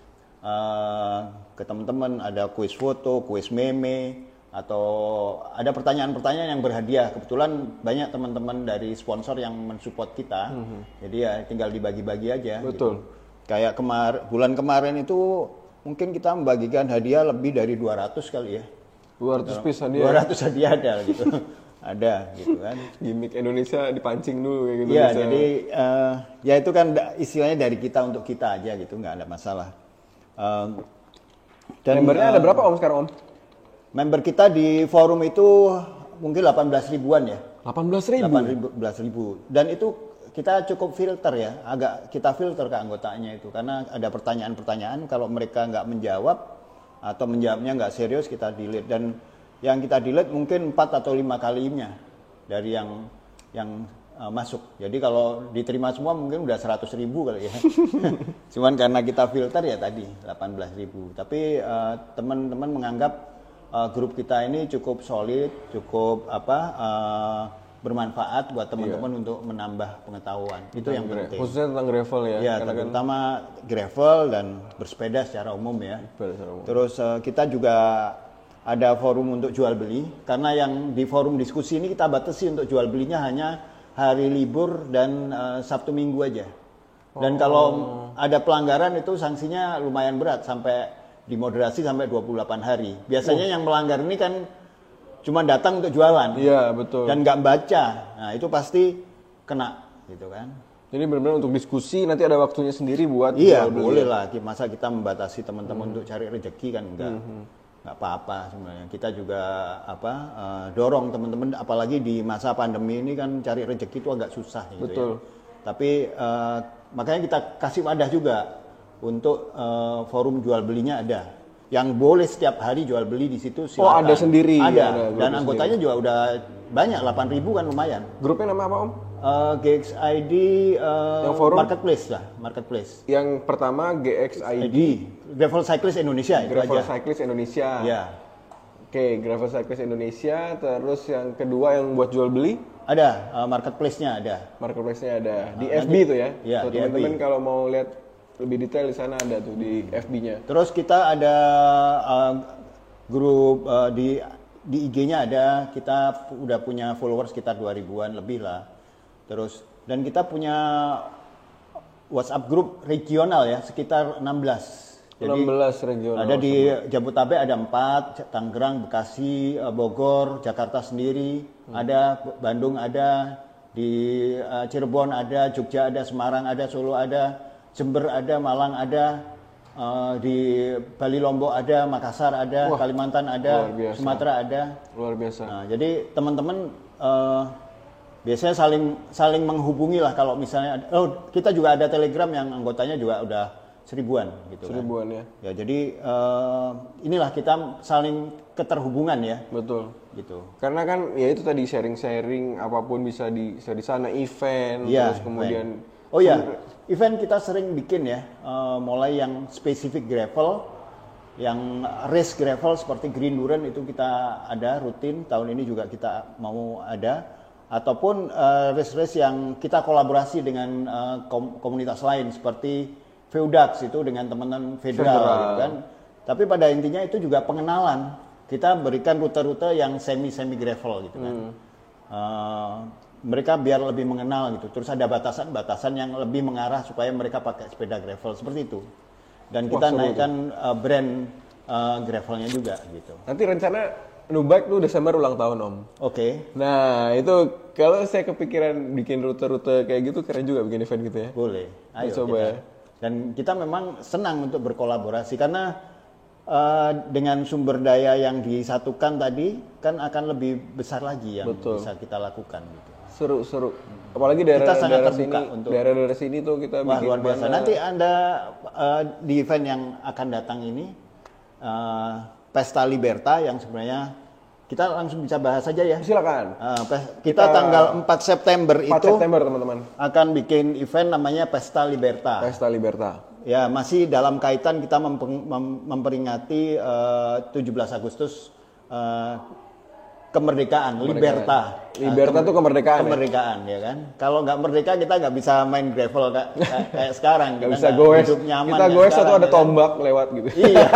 ke teman-teman, ada kuis foto, kuis meme, atau ada pertanyaan-pertanyaan yang berhadiah. Kebetulan banyak teman-teman dari sponsor yang mensupport kita, jadi ya tinggal dibagi-bagi aja. Betul. Gitu. Kayak bulan kemarin itu mungkin kita membagikan hadiah lebih dari 200 kali ya. 200 piece hadiah. 200 hadiah ada gitu. Ada gitu kan. Gimik Indonesia dipancing dulu kayak gitu. Iya, jadi ya itu kan istilahnya dari kita untuk kita aja gitu, nggak ada masalah. Dan membernya ada berapa Om sekarang Om? Member kita di forum itu mungkin 18 ribuan ya. 18 ribu. Dan itu kita cukup filter ya, agak kita filter ke anggotanya itu. Karena ada pertanyaan-pertanyaan, kalau mereka nggak menjawab atau menjawabnya nggak serius, kita delete. Dan yang kita delete mungkin 4 atau 5 kalinya dari yang masuk. Jadi kalau diterima semua mungkin udah 100 ribu kali ya. Cuman karena kita filter ya tadi 18 ribu. Tapi teman-teman menganggap grup kita ini cukup solid, cukup bermanfaat buat teman-teman untuk menambah pengetahuan. Itu yang penting. Khususnya tentang gravel ya. Ya, terutama gravel dan bersepeda secara umum ya. Terus kita juga ada forum untuk jual beli. Karena yang di forum diskusi ini kita batasi untuk jual belinya hanya hari libur dan Sabtu Minggu aja. Dan kalau ada pelanggaran itu sanksinya lumayan berat, sampai dimoderasi sampai 28 hari. Biasanya yang melanggar ini kan cuma datang untuk jualan. Iya, betul. Dan nggak baca. Nah, itu pasti kena gitu kan. Jadi benar-benar untuk diskusi nanti ada waktunya sendiri buat jual beli. Boleh lah. Masa kita membatasi teman-teman untuk cari rezeki kan enggak. Nggak apa-apa sebenarnya. Kita juga dorong teman-teman, apalagi di masa pandemi ini kan cari rezeki itu agak susah gitu. Betul. Ya. Tapi makanya kita kasih wadah juga untuk forum jual belinya ada. Yang boleh setiap hari jual beli di situ silakan. Oh, ada sendiri. Ada. Dan anggotanya juga udah banyak, 8.000 kan lumayan. Grupnya nama apa Om? GXID yang forum? Marketplace. Yang pertama GXID. Gravel Cyclist Indonesia. Gravel Cyclist Indonesia. Ya. Oke, Gravel Cyclist Indonesia. Terus yang kedua yang buat jual beli? Ada, marketplace-nya ada. Marketplace-nya ada. Di FB itu ya? Iya, so, teman-teman kalau mau lihat lebih detail di sana ada tuh di FB-nya. Terus kita ada grup di IG-nya ada, kita udah punya followers sekitar 2.000-an lebih lah. Terus dan kita punya WhatsApp grup regional ya, sekitar 16. Jadi 16 regional. Ada di Jabodetabek ada 4, Tangerang, Bekasi, Bogor, Jakarta sendiri, ada Bandung ada, di Cirebon ada, Jogja ada, Semarang ada, Solo ada, Jember ada, Malang ada, di Bali Lombok ada, Makassar ada, Wah, Kalimantan ada, luar biasa. Sumatera ada. Luar biasa. Nah, jadi teman-teman biasanya saling menghubungi lah kalau misalnya kita juga ada Telegram yang anggotanya juga udah 1000-an gitu. 1000-an kan. ya. Ya jadi inilah kita saling keterhubungan ya. Betul. Gitu. Karena kan ya itu tadi sharing-sharing apapun bisa di sana event Ya, terus kemudian event. Oh ya, event kita sering bikin ya, mulai yang spesifik gravel, yang race gravel seperti Green Duren itu kita ada rutin, tahun ini juga kita mau ada. Ataupun race-race yang kita kolaborasi dengan komunitas lain seperti Feudax itu dengan teman-teman federal gitu kan. Tapi pada intinya itu juga pengenalan. Kita berikan rute-rute yang semi gravel gitu kan. Mereka biar lebih mengenal gitu. Terus ada batasan-batasan yang lebih mengarah supaya mereka pakai sepeda gravel seperti itu. Dan kita naikkan brand gravelnya juga gitu. nanti rencana Nubike tuh Desember ulang tahun Om. Oke. Nah itu kalau saya kepikiran bikin rute-rute kayak gitu keren juga bikin event gitu ya. Boleh. Ayo coba kita. ya. Dan kita memang senang untuk berkolaborasi karena dengan sumber daya yang disatukan tadi kan akan lebih besar lagi yang bisa kita lakukan gitu. Seru. Apalagi Kita sangat daerah terbuka sini, untuk daerah sini tuh kita wah bikin luar biasa. mana. Nanti Anda di event yang akan datang ini Pesta Liberta yang sebenarnya kita langsung bisa bahas saja ya. Silakan. Kita tanggal 4 September 4 itu September teman-teman. akan bikin event namanya Pesta Liberta. Pesta Liberta. Ya, masih dalam kaitan kita memperingati 17 Agustus kemerdekaan, Liberta. Liberta tuh kemerdekaan. Kemerdekaan ya kan. Kalau nggak merdeka kita nggak bisa main gravel kayak sekarang. Gak Kita bisa nggak goes. hidup nyaman Kita kayak goes sekarang, atau ada ya kan? tombak lewat gitu. Iya,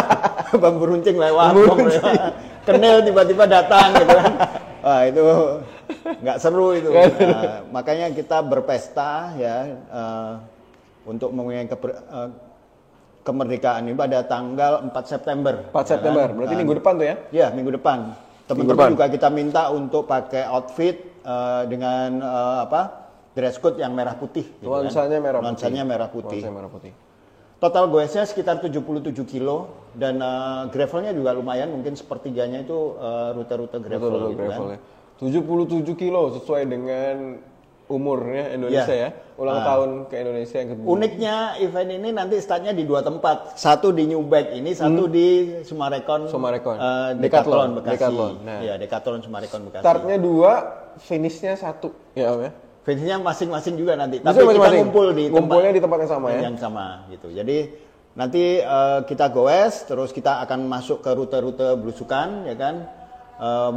bambu runcing lewat, bom lewat. Kenel tiba-tiba datang gitu kan. Wah itu nggak seru itu. Nah, makanya kita berpesta ya untuk mengingat kemerdekaan ini pada tanggal 4 September. 4 September, kan? berarti minggu depan tuh ya? Ya, minggu depan. Teman-teman juga kita minta untuk pakai outfit dengan dress code yang merah putih. Gitu Nuansanya merah putih. Nuansanya merah putih. Nuansanya merah putih. Total goesnya sekitar 77 kilo dan gravelnya juga lumayan, mungkin sepertiganya itu rute-rute gravel. Rute-rute gitu gravel kan. ya. 77 kilo sesuai dengan umurnya Indonesia ya. Ulang tahun ke Indonesia yang kedua. Uniknya event ini nanti startnya di 2 tempat. Satu di Newbike ini, satu di Sumarekon. Decathlon Bekasi. Decathlon. Nah. Ya, Decathlon Sumarekon Bekasi. Startnya 2, finishnya 1. Ya Om ya. Finishnya masing-masing juga nanti. Bisa Tapi kita masing-masing. ngumpulnya di tempat yang sama ya. Yang sama gitu. Jadi nanti kita goes, terus kita akan masuk ke rute-rute belusukan, ya kan.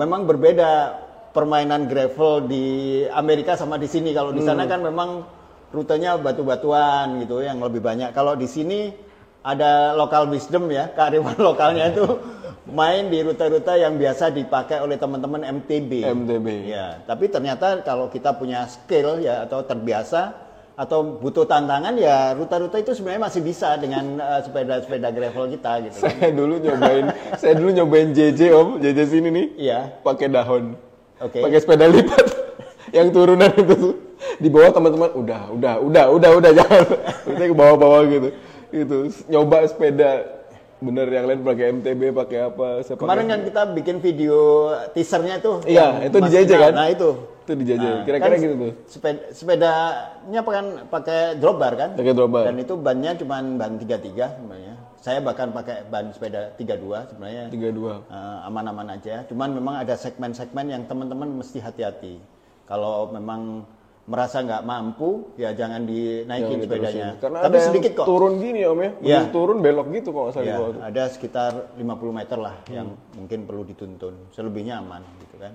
Memang berbeda permainan gravel di Amerika sama di sini. Kalau di sana kan memang rutenya batu-batuan gitu yang lebih banyak. Kalau di sini ada local wisdom ya, kearifan lokalnya itu main di rute-rute yang biasa dipakai oleh teman-teman MTB. Ya, tapi ternyata kalau kita punya skill ya atau terbiasa atau butuh tantangan ya rute-rute itu sebenarnya masih bisa dengan sepeda-sepeda gravel kita gitu. Saya dulu nyobain JJ Om, JJ sini nih. Iya. Pakai dahon. Oke. Pakai sepeda lipat yang turunan itu tuh. Di bawah teman-teman udah jangan. Kita ke bawah-bawah gitu. Gitu. Nyoba sepeda bener yang lain pakai MTB pakai apa. Kemarin kan kita bikin video teasernya tuh. Iya, itu di JJ kan? Nah itu di JJ. Kira-kira kan gitu tuh. Sepedanya pakai drop bar kan? Pakai drop bar. Dan itu bannya cuma ban 33 sebenarnya. Saya bahkan pakai ban sepeda 32 sebenarnya. 32. Aman-aman aja. Cuman memang ada segmen-segmen yang teman-teman mesti hati-hati. Kalau memang merasa nggak mampu, ya jangan dinaikin sepedanya. Karena tapi ada sedikit kok. Turun gini Om ya. Ya. Turun belok gitu kalau nggak salah. Ya, di bawah tuh. ada sekitar 50 meter lah yang mungkin perlu dituntun. Selebihnya aman gitu kan.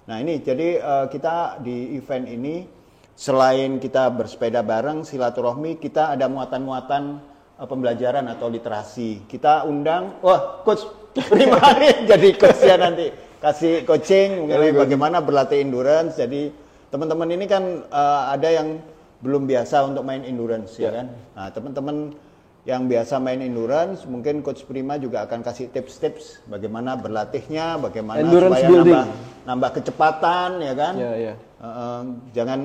Nah ini jadi kita di event ini selain kita bersepeda bareng silaturahmi, kita ada muatan-muatan pembelajaran atau literasi. Kita undang, coach Prima jadi coach ya nanti kasih coaching mengenai bagaimana berlatih endurance. Jadi teman-teman ini kan ada yang belum biasa untuk main endurance ya kan. Nah teman-teman yang biasa main endurance mungkin coach Prima juga akan kasih tips-tips bagaimana berlatihnya, bagaimana endurance supaya nambah kecepatan ya kan. Iya. Jangan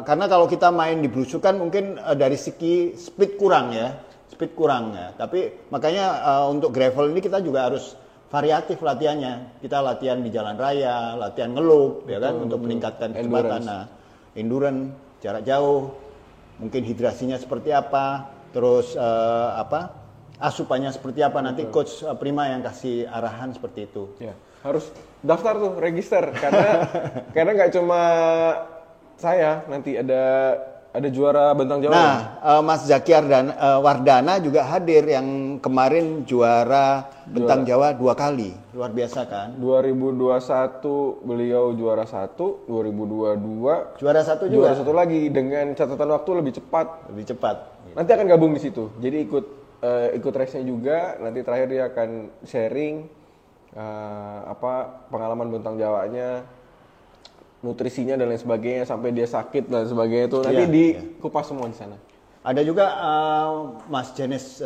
karena kalau kita main di belusukan mungkin dari segi speed kurang ya. speed kurang ya. Tapi makanya untuk gravel ini kita juga harus variatif latihannya. Kita latihan di jalan raya, latihan ngelup, ya kan, untuk meningkatkan kecepatan. Nah, endurance, jarak jauh, mungkin hidrasinya seperti apa, terus asupannya seperti apa. Nanti coach Prima yang kasih arahan seperti itu. Ya, harus daftar tuh, register karena nggak cuma saya, nanti ada juara Bentang Jawa. Nah, Mas Zaki Wardana juga hadir yang kemarin juara Bentang Jawa 2 kali. Luar biasa kan? 2021 beliau juara 1, 2022 Juara 1 juga. juara 1 lagi dengan catatan waktu lebih cepat. Lebih cepat. Nanti akan gabung di situ. Jadi ikut race-nya juga. Nanti terakhir dia akan sharing pengalaman Bentang Jawanya, nutrisinya dan lain sebagainya, sampai dia sakit dan sebagainya itu nanti dikupas semua di sana. Ada juga Mas Jenis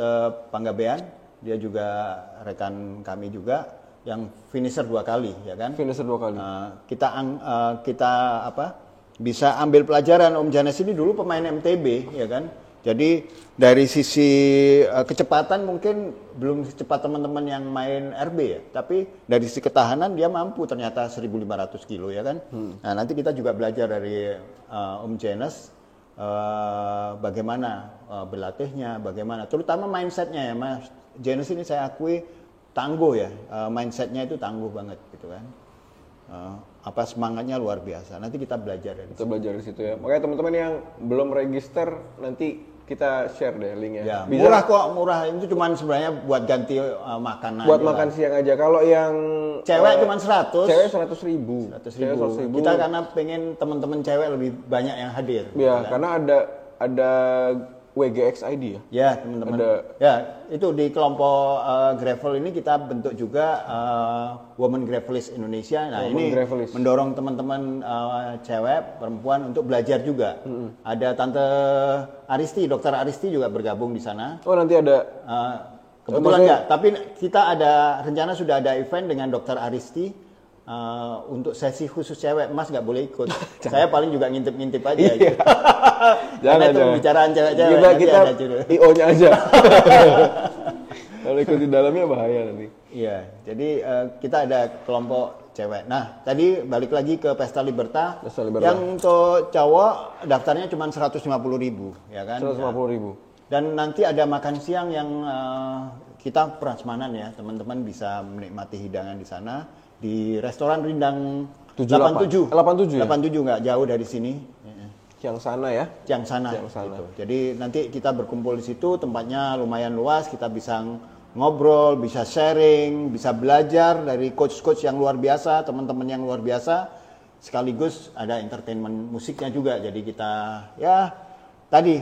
Panggabean, dia juga rekan kami juga yang finisher 2 kali, ya kan? Finisher 2 kali. Kita bisa ambil pelajaran Om Janes ini dulu pemain MTB, ya kan? Jadi dari sisi kecepatan mungkin belum secepat teman-teman yang main RB ya, tapi dari sisi ketahanan dia mampu ternyata 1.500 kilo, ya kan? Nah, nanti kita juga belajar dari Om Janes bagaimana berlatihnya, bagaimana, terutama mindsetnya ya, Mas Janes ini saya akui tangguh ya, mindsetnya itu tangguh banget gitu kan. Semangatnya luar biasa. Nanti kita belajar dari situ. Belajar di situ ya. Makanya teman-teman yang belum register nanti kita share deh linknya. Ya, murah kok, murah. Itu cuma sebenarnya buat ganti makanan. Buat makan siang aja. Kalau yang cewek cuma 100. Cewek 100.000. 100.000. Kita karena pengen teman-teman cewek lebih banyak yang hadir. Ya, kan? Karena ada WGX ID ya? Ya, teman-teman. Ya, itu di kelompok gravel ini kita bentuk juga Women Gravelist Indonesia. Nah, ini mendorong teman-teman cewek, perempuan untuk belajar juga. Ada Tante Aristi, Dokter Aristi juga bergabung di sana. Oh, nanti ada kebetulan enggak, tapi kita ada rencana, sudah ada event dengan Dokter Aristi. Untuk sesi khusus cewek, Mas nggak boleh ikut. Saya paling juga ngintip-ngintip aja. Gitu. Karena itu pembicaraan cewek-cewek. Kita IO-nya aja. Kalau ikut di dalamnya bahaya nanti. Iya, jadi kita ada kelompok cewek. Nah, tadi balik lagi ke Pesta Liberta. Yang untuk cowok daftarnya cuma 150.000, ya kan? 150.000. Dan nanti ada makan siang yang kita prasmanan ya, teman-teman bisa menikmati hidangan di sana. Di restoran Rindang 87 nggak jauh dari sini. Yang sana ya? Yang sana. Gitu. Jadi nanti kita berkumpul di situ, tempatnya lumayan luas, kita bisa ngobrol, bisa sharing, bisa belajar dari coach-coach yang luar biasa, teman-teman yang luar biasa. Sekaligus ada entertainment musiknya juga. Jadi kita ya tadi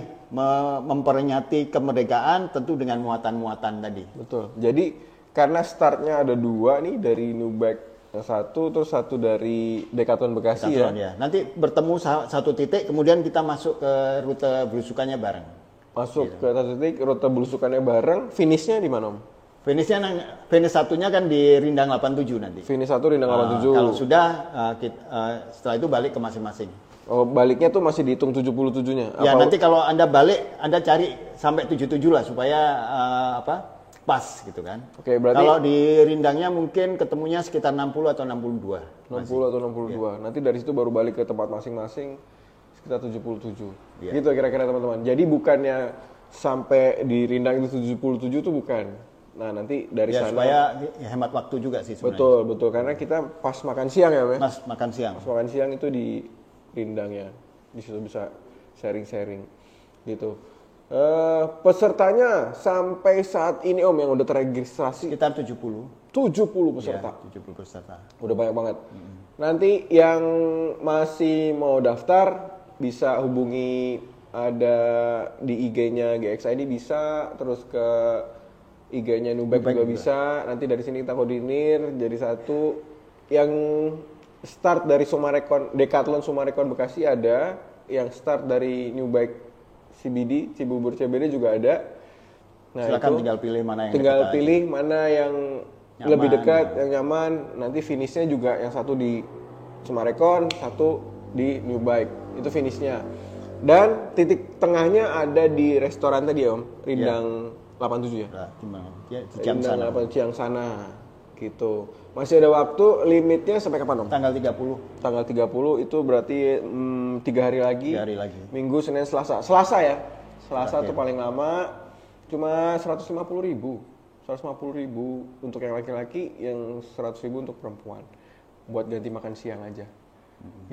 memperingati kemerdekaan tentu dengan muatan-muatan tadi. Betul. Jadi karena startnya ada 2 nih dari New Bike yang 1, terus 1 dari Decathlon Bekasi. Decathlon, ya. Nanti bertemu satu titik, kemudian kita masuk ke rute belusukannya bareng. Masuk ke satu titik, rute belusukannya bareng. Finishnya di mana, Om? Finish satunya kan di Rindang 87 nanti. Finish 1 Rindang 87. Kalau sudah, setelah itu balik ke masing-masing. Oh, baliknya tuh masih dihitung 77-nya? Ya, nanti kalau Anda balik, Anda cari sampai 77 lah, supaya pas gitu kan. Oke, berarti kalau di Rindangnya mungkin ketemunya sekitar 60 atau 62. 60 atau 62. Ya. Nanti dari situ baru balik ke tempat masing-masing sekitar 77. Ya. Gitu kira-kira teman-teman. Jadi bukannya sampai di Rindang itu 77 tuh bukan. Nah, nanti dari sana supaya hemat waktu juga sih Betul, sebenarnya. betul. Karena kita pas makan siang ya, Mas. Makan siang. Pas makan siang itu di Rindang ya. Di situ bisa sharing-sharing gitu. Pesertanya sampai saat ini, Om, yang udah terregistrasi sekitar 70 peserta. Ya, 70 peserta. Udah banyak banget. Nanti yang masih mau daftar bisa hubungi, ada di IG-nya GXID bisa, terus ke IG-nya Nubek juga bisa. Nanti dari sini kita koordinir jadi satu. Yang start dari Sumarekon, Decathlon Sumarekon Bekasi ada, yang start dari New Bike CBD, Cibubur CBD juga ada. Nah, silakan tinggal pilih mana yang mana yang nyaman, lebih dekat, yang nyaman. Nanti finishnya juga yang satu di Sumarekon, satu di New Bike. Itu finishnya. Dan titik tengahnya ada di restoran tadi ya, Om, Rindang 87 ya. Nah, gimana? Ya, di jam Rindang sana. 8 siang sana. Gitu. Masih ada waktu, limitnya sampai kapan, Om? Tanggal 30. Tanggal 30 itu berarti 3 hari lagi. 3 hari lagi. Minggu, Senin, Selasa. Selasa ya. Selasa tuh paling lama cuma 150.000. 150.000 untuk yang laki-laki, yang 100.000 untuk perempuan. Buat ganti makan siang aja.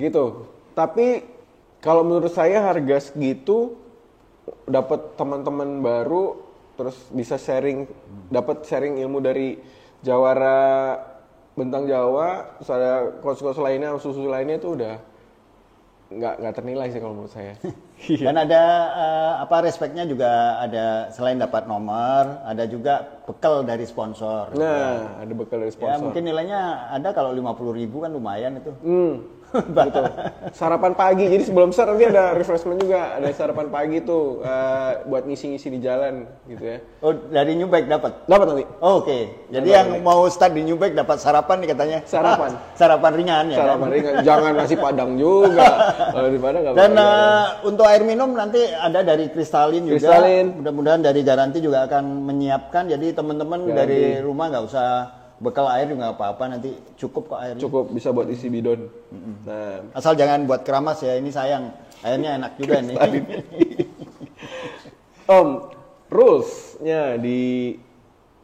Gitu. Tapi kalau menurut saya harga segitu dapat teman-teman baru, terus bisa sharing, dapat sharing ilmu dari jawara bentang Jawa, terus ada coach-coach lainnya, susu lainnya itu udah nggak ternilai sih kalau menurut saya. Dan ada respectnya juga ada, selain dapat nomor, ada juga bekal dari sponsor. Nah, ada bekal dari Ya sponsor. mungkin nilainya ada kalau 50.000 kan lumayan itu. Betul. Sarapan pagi, jadi sebelum start nanti ada refreshment juga, ada sarapan pagi tuh buat ngisi-ngisi di jalan gitu ya. Oh, dari New Bike dapat? Dapat nanti. Oh, oke. Jadi yang mau start di New Bike dapat sarapan nih katanya. Sarapan. Sarapan ringan ya. Sarapan kan? ringan, jangan nasi padang juga. Kalau di Padang nggak Dan apa-apa. untuk air minum nanti ada dari Kristalin juga. Kristalin. Mudah-mudahan dari Garanti juga akan menyiapkan. Jadi teman-teman dari rumah nggak usah bekal air juga nggak apa-apa, nanti cukup kok airnya. Cukup bisa buat isi bidon. Nah, Asal jangan buat keramas ya, ini sayang. Airnya enak juga nih. Om, rules-nya di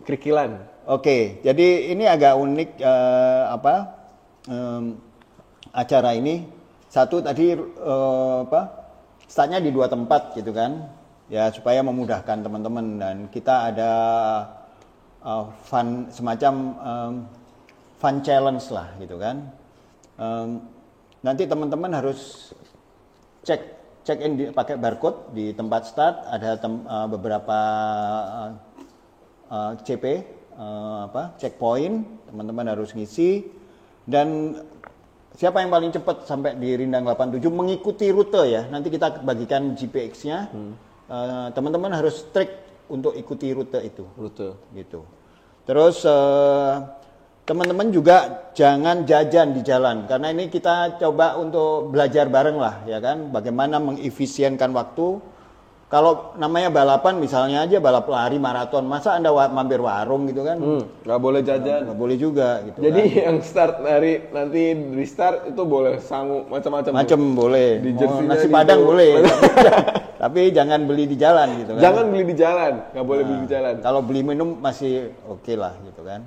Krikilan. Oke, jadi ini agak unik acara ini. Satu tadi startnya di 2 tempat gitu kan, ya supaya memudahkan teman-teman, dan kita ada fun semacam fun challenge lah gitu kan. Nanti teman-teman harus check in pakai barcode di tempat start, ada beberapa CP checkpoint, teman-teman harus ngisi, dan siapa yang paling cepat sampai di Rindang 87 mengikuti rute ya. Nanti kita bagikan GPX-nya. Teman-teman harus strict untuk ikuti rute itu. Rute. Gitu. Terus teman-teman juga jangan jajan di jalan, karena ini kita coba untuk belajar bareng lah ya kan, bagaimana mengefisienkan waktu. Kalau namanya balapan misalnya aja balap lari maraton, masa Anda mampir warung gitu kan? Nggak boleh jajan. Nggak boleh juga gitu. Jadi kan. yang start dari nanti di start itu boleh sangu macam-macam. Macem boleh. Di Mau jersinya nasi gitu. padang boleh. Tapi jangan beli di jalan gitu kan. Jangan beli di jalan, nggak boleh beli di jalan. Kalau beli minum masih oke lah gitu kan.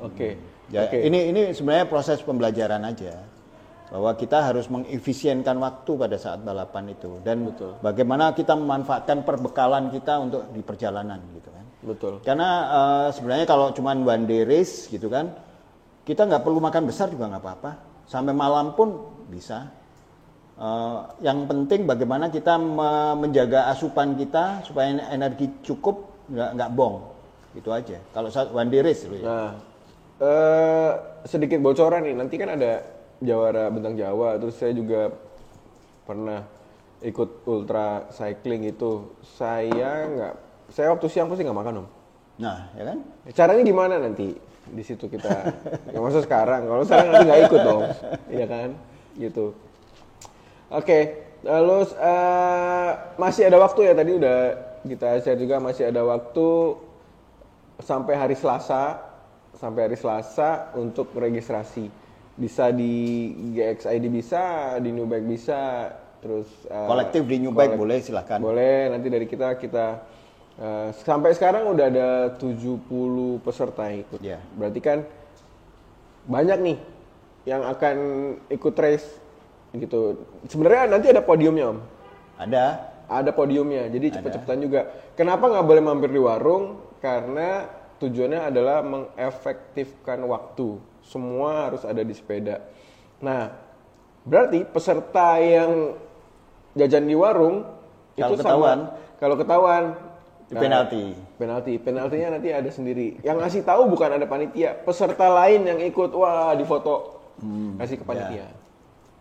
Oke. Ya, ini sebenarnya proses pembelajaran aja. Bahwa kita harus mengefisienkan waktu pada saat balapan itu, dan bagaimana kita memanfaatkan perbekalan kita untuk di perjalanan gitu kan. Betul. Karena sebenarnya kalau cuma one day race gitu kan, kita nggak perlu makan besar juga nggak apa-apa, sampai malam pun bisa. Yang penting bagaimana kita menjaga asupan kita supaya energi cukup, nggak bong, gitu aja. Kalau one day race loh ya. Nah, sedikit bocoran nih, nanti kan ada Jawara Bentang Jawa, terus saya juga pernah ikut ultra cycling itu. Saya waktu siang pasti nggak makan, Om. Nah, ya kan? Caranya gimana nanti di situ kita? Ya masa sekarang, kalau sekarang nanti nggak ikut dong, iya kan? Gitu. Oke, lalu masih ada waktu ya, tadi udah kita share juga, masih ada waktu sampai hari Selasa untuk registrasi. Bisa di GXID, bisa di New Bike, bisa terus Kolektif di New Bike boleh, silahkan. Boleh, nanti dari kita sampai sekarang udah ada 70 peserta yang ikut. Yeah. Berarti kan banyak nih yang akan ikut race gitu. Sebenarnya nanti ada podiumnya, Om. Ada podiumnya, jadi cepet-cepetan juga. Kenapa nggak boleh mampir di warung? Karena tujuannya adalah mengefektifkan waktu. Semua harus ada di sepeda. Nah, berarti peserta yang jajan di warung kalau ketahuan penaltinya nanti ada sendiri. Yang ngasih tahu bukan ada panitia, peserta lain yang ikut, wah difoto kasih ke panitia.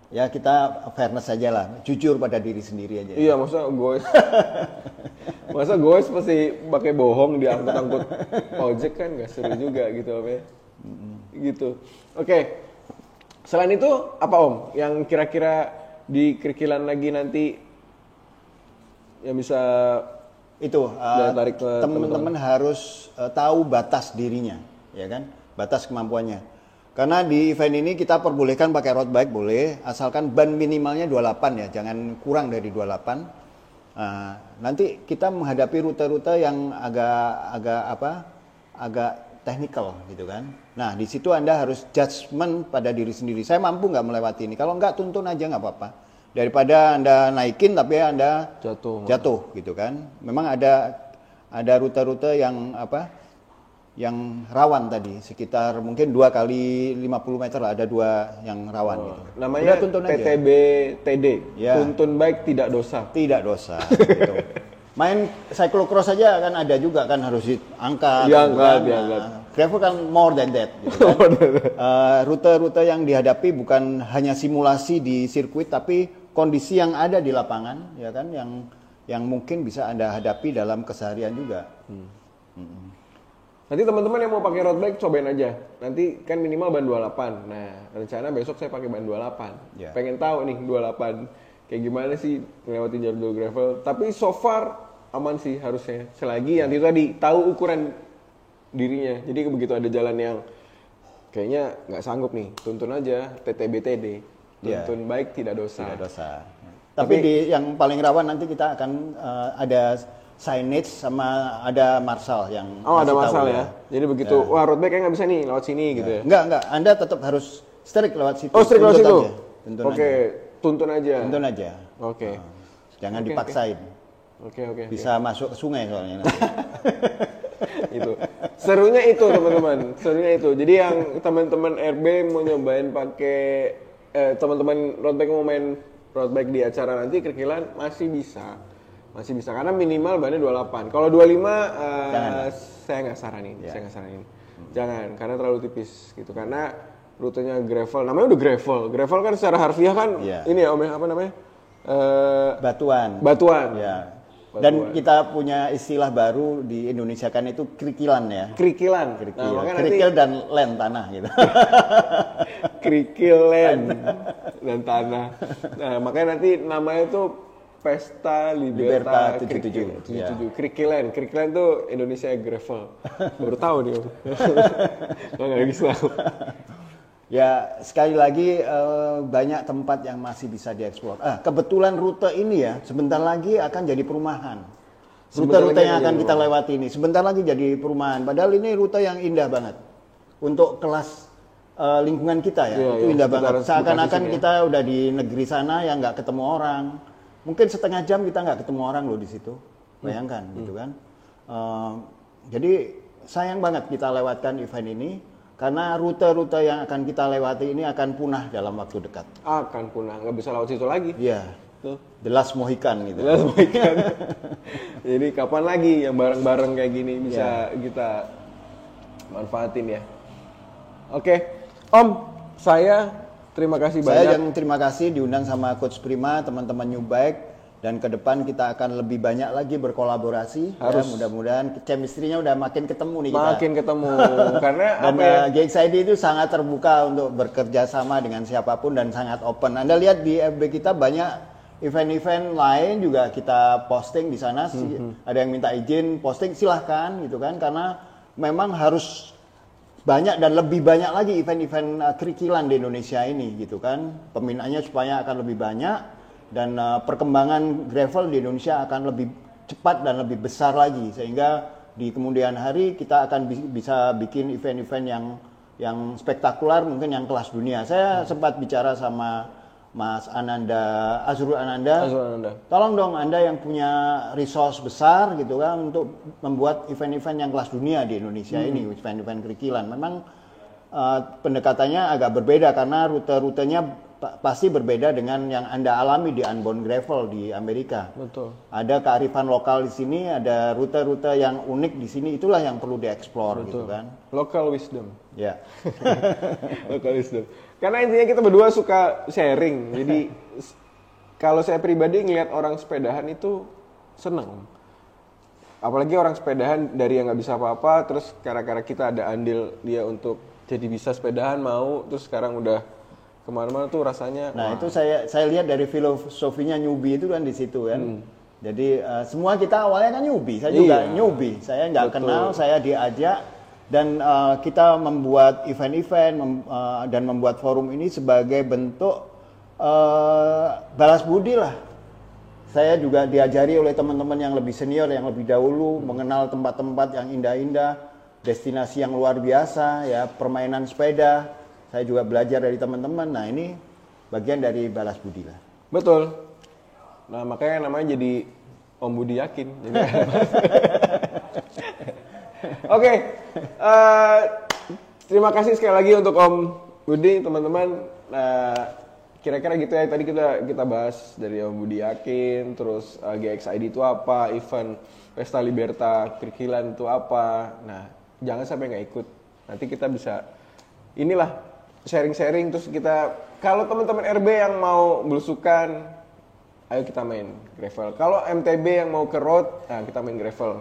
Ya kita fairness aja lah, jujur pada diri sendiri aja. Iya, masa goes pasti pakai bohong di angkut ojek kan nggak seru juga gitu, Om ya. Gitu. Oke. Selain itu apa, Om? Yang kira-kira di Krikilan lagi nanti yang bisa Itu daya tarik ke teman-teman harus tahu batas dirinya, ya kan? Batas kemampuannya. Karena di event ini kita perbolehkan pakai road bike boleh, asalkan ban minimalnya 28 ya, jangan kurang dari 28. Nanti kita menghadapi rute-rute yang agak teknikal gitu kan. Nah, di situ Anda harus judgement pada diri sendiri. Saya mampu nggak melewati ini? Kalau nggak, tuntun aja nggak apa-apa. Daripada Anda naikin tapi Anda jatuh gitu kan. Memang ada rute-rute yang rawan tadi, sekitar mungkin 2 kali 50 meter lah, ada 2 yang rawan gitu. Namanya TTB-TD, ya. Tuntun Bike Tidak Dosa. Tidak dosa gitu. Main cyclocross saja kan ada juga kan, harus diangkat. Diangkat. Gravel kan more than that gitu kan. Rute-rute yang dihadapi bukan hanya simulasi di sirkuit, tapi kondisi yang ada di lapangan ya kan, yang mungkin bisa Anda hadapi dalam keseharian juga. Nanti teman-teman yang mau pakai road bike cobain aja. Nanti kan minimal ban 28. Nah, rencana besok saya pakai ban 28. Ya. Pengen tahu nih 28 kayak gimana sih ngelewatin jalur gravel. Tapi so far aman sih harusnya. Selagi yang itu tadi tahu ukuran dirinya. Jadi begitu ada jalan yang kayaknya nggak sanggup nih, tuntun aja TTB-TD. Tuntun bike tidak dosa. Tidak dosa. Tapi di yang paling rawan nanti kita akan ada signage sama ada marshal yang ada marshal tahu, ya. Jadi begitu wah road bike nggak bisa nih lewat sini gitu ya. Enggak, Anda tetap harus strict lewat situ. Oh, strict lewat situ. Oke, tuntun aja. Tuntun aja. Oke. Jangan dipaksain. Oke. Bisa masuk ke sungai soalnya nanti. Itu. Serunya itu teman-teman. Serunya itu. Jadi yang teman-teman RB mau nyobain pakai teman-teman road bike mau main road bike di acara nanti Kerkilan masih bisa karena minimal bannya 28. Kalau 25 saya nggak saranin. Jangan karena terlalu tipis gitu. Karena rutenya gravel. Namanya udah gravel. Gravel kan secara harfiah kan ini ya Om, apa namanya? Batuan. Ya. Dan kita punya istilah baru di Indonesia kan itu krikilan ya. Krikilan. Nah, kerikil dan land tanah gitu. Kerikil land dan tanah. Nah, makanya nanti namanya tuh Pesta Liberta 77. Krikilan tuh Indonesia gravel. Baru tahu nih Om. Nggak bisa. Ya, sekali lagi banyak tempat yang masih bisa dieksplor. Kebetulan rute ini ya sebentar lagi akan jadi perumahan. Rute-rute yang akan kita lewati ini sebentar lagi jadi perumahan. Padahal ini rute yang indah banget untuk kelas lingkungan kita ya. Itu indah banget. Seakan-akan kita udah di negeri sana yang nggak ketemu orang. Mungkin setengah jam kita nggak ketemu orang loh di situ. Bayangkan gitu kan. Jadi sayang banget kita lewatkan event ini. Karena rute-rute yang akan kita lewati ini akan punah dalam waktu dekat. Akan punah, nggak bisa lewat situ lagi. Iya. The Last Mohican gitu. The Last Mohican. Jadi kapan lagi yang bareng-bareng kayak gini bisa kita manfaatin ya. Oke, Om, saya terima kasih banyak. Saya yang terima kasih diundang sama Coach Prima, teman-teman New Bike. Dan ke depan kita akan lebih banyak lagi berkolaborasi. Ya, mudah-mudahan chemistry-nya udah makin ketemu nih kita. Makin ketemu. Karena dan GXID itu sangat terbuka untuk bekerja sama dengan siapapun dan sangat open. Anda lihat di FB kita banyak event-event lain juga kita posting di sana. Ada yang minta izin posting, silahkan gitu kan. Karena memang harus banyak dan lebih banyak lagi event-event kerikilan di Indonesia ini gitu kan. Peminatnya supaya akan lebih banyak. Dan perkembangan gravel di Indonesia akan lebih cepat dan lebih besar lagi sehingga di kemudian hari kita akan bisa bikin event-event yang spektakuler, mungkin yang kelas dunia. Saya sempat bicara sama Mas Azrul Ananda. Tolong dong Anda yang punya resource besar gitu kan untuk membuat event-event yang kelas dunia di Indonesia ini, event-event kerikilan. Memang pendekatannya agak berbeda karena rute-rutenya pasti berbeda dengan yang Anda alami di Unbound Gravel di Amerika. Betul. Ada kearifan lokal di sini, ada rute-rute yang unik di sini, itulah yang perlu dieksplor gitu kan. Local wisdom. Ya. Local wisdom. Karena intinya kita berdua suka sharing. Jadi kalau saya pribadi ngelihat orang sepedahan itu seneng. Apalagi orang sepedahan dari yang nggak bisa apa-apa, terus gara-gara kita ada andil dia untuk jadi bisa sepedahan mau, terus sekarang udah kemana-mana tuh rasanya. Nah itu saya lihat dari filosofinya newbie itu kan di situ kan. Jadi semua kita awalnya kan newbie, saya juga newbie, saya nggak kenal, saya diajak dan kita membuat event-event dan membuat forum ini sebagai bentuk balas budi lah. Saya juga diajari oleh teman-teman yang lebih senior, yang lebih dahulu mengenal tempat-tempat yang indah-indah, destinasi yang luar biasa, ya permainan sepeda. Saya juga belajar dari teman-teman. Nah ini bagian dari balas budi lah. Betul. Nah makanya namanya jadi Om Budi Yakin. Oke, terima kasih sekali lagi untuk Om Budi, teman-teman. Kira-kira gitu ya, tadi kita bahas dari Om Budi Yakin, terus GXID itu apa, event Pesta Liberta Kirkilan itu apa. Nah, jangan sampai nggak ikut. Nanti kita bisa, inilah, sharing-sharing, terus kita, kalau teman-teman RB yang mau belusukan, ayo kita main gravel. Kalau MTB yang mau ke road, nah kita main gravel.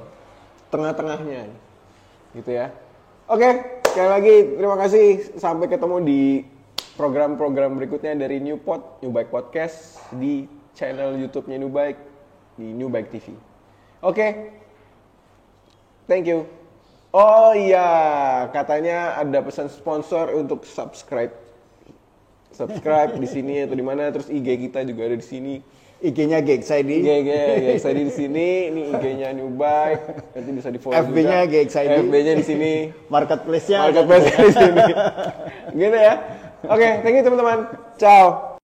Tengah-tengahnya, gitu ya. Oke, sekali lagi terima kasih. Sampai ketemu di program-program berikutnya dari New Bike Podcast di channel YouTube-nya New Bike di New Bike TV. Oke, thank you. Oh iya, katanya ada pesan sponsor untuk subscribe di sini atau di mana. Terus IG kita juga ada di sini. IG-nya GXID. GXID di sini, ini IG-nya New Bike. Nanti bisa di-follow juga. FB-nya GXID. FB-nya di sini. Marketplace-nya di sini. Gitu ya. Oke, thank you teman-teman. Ciao.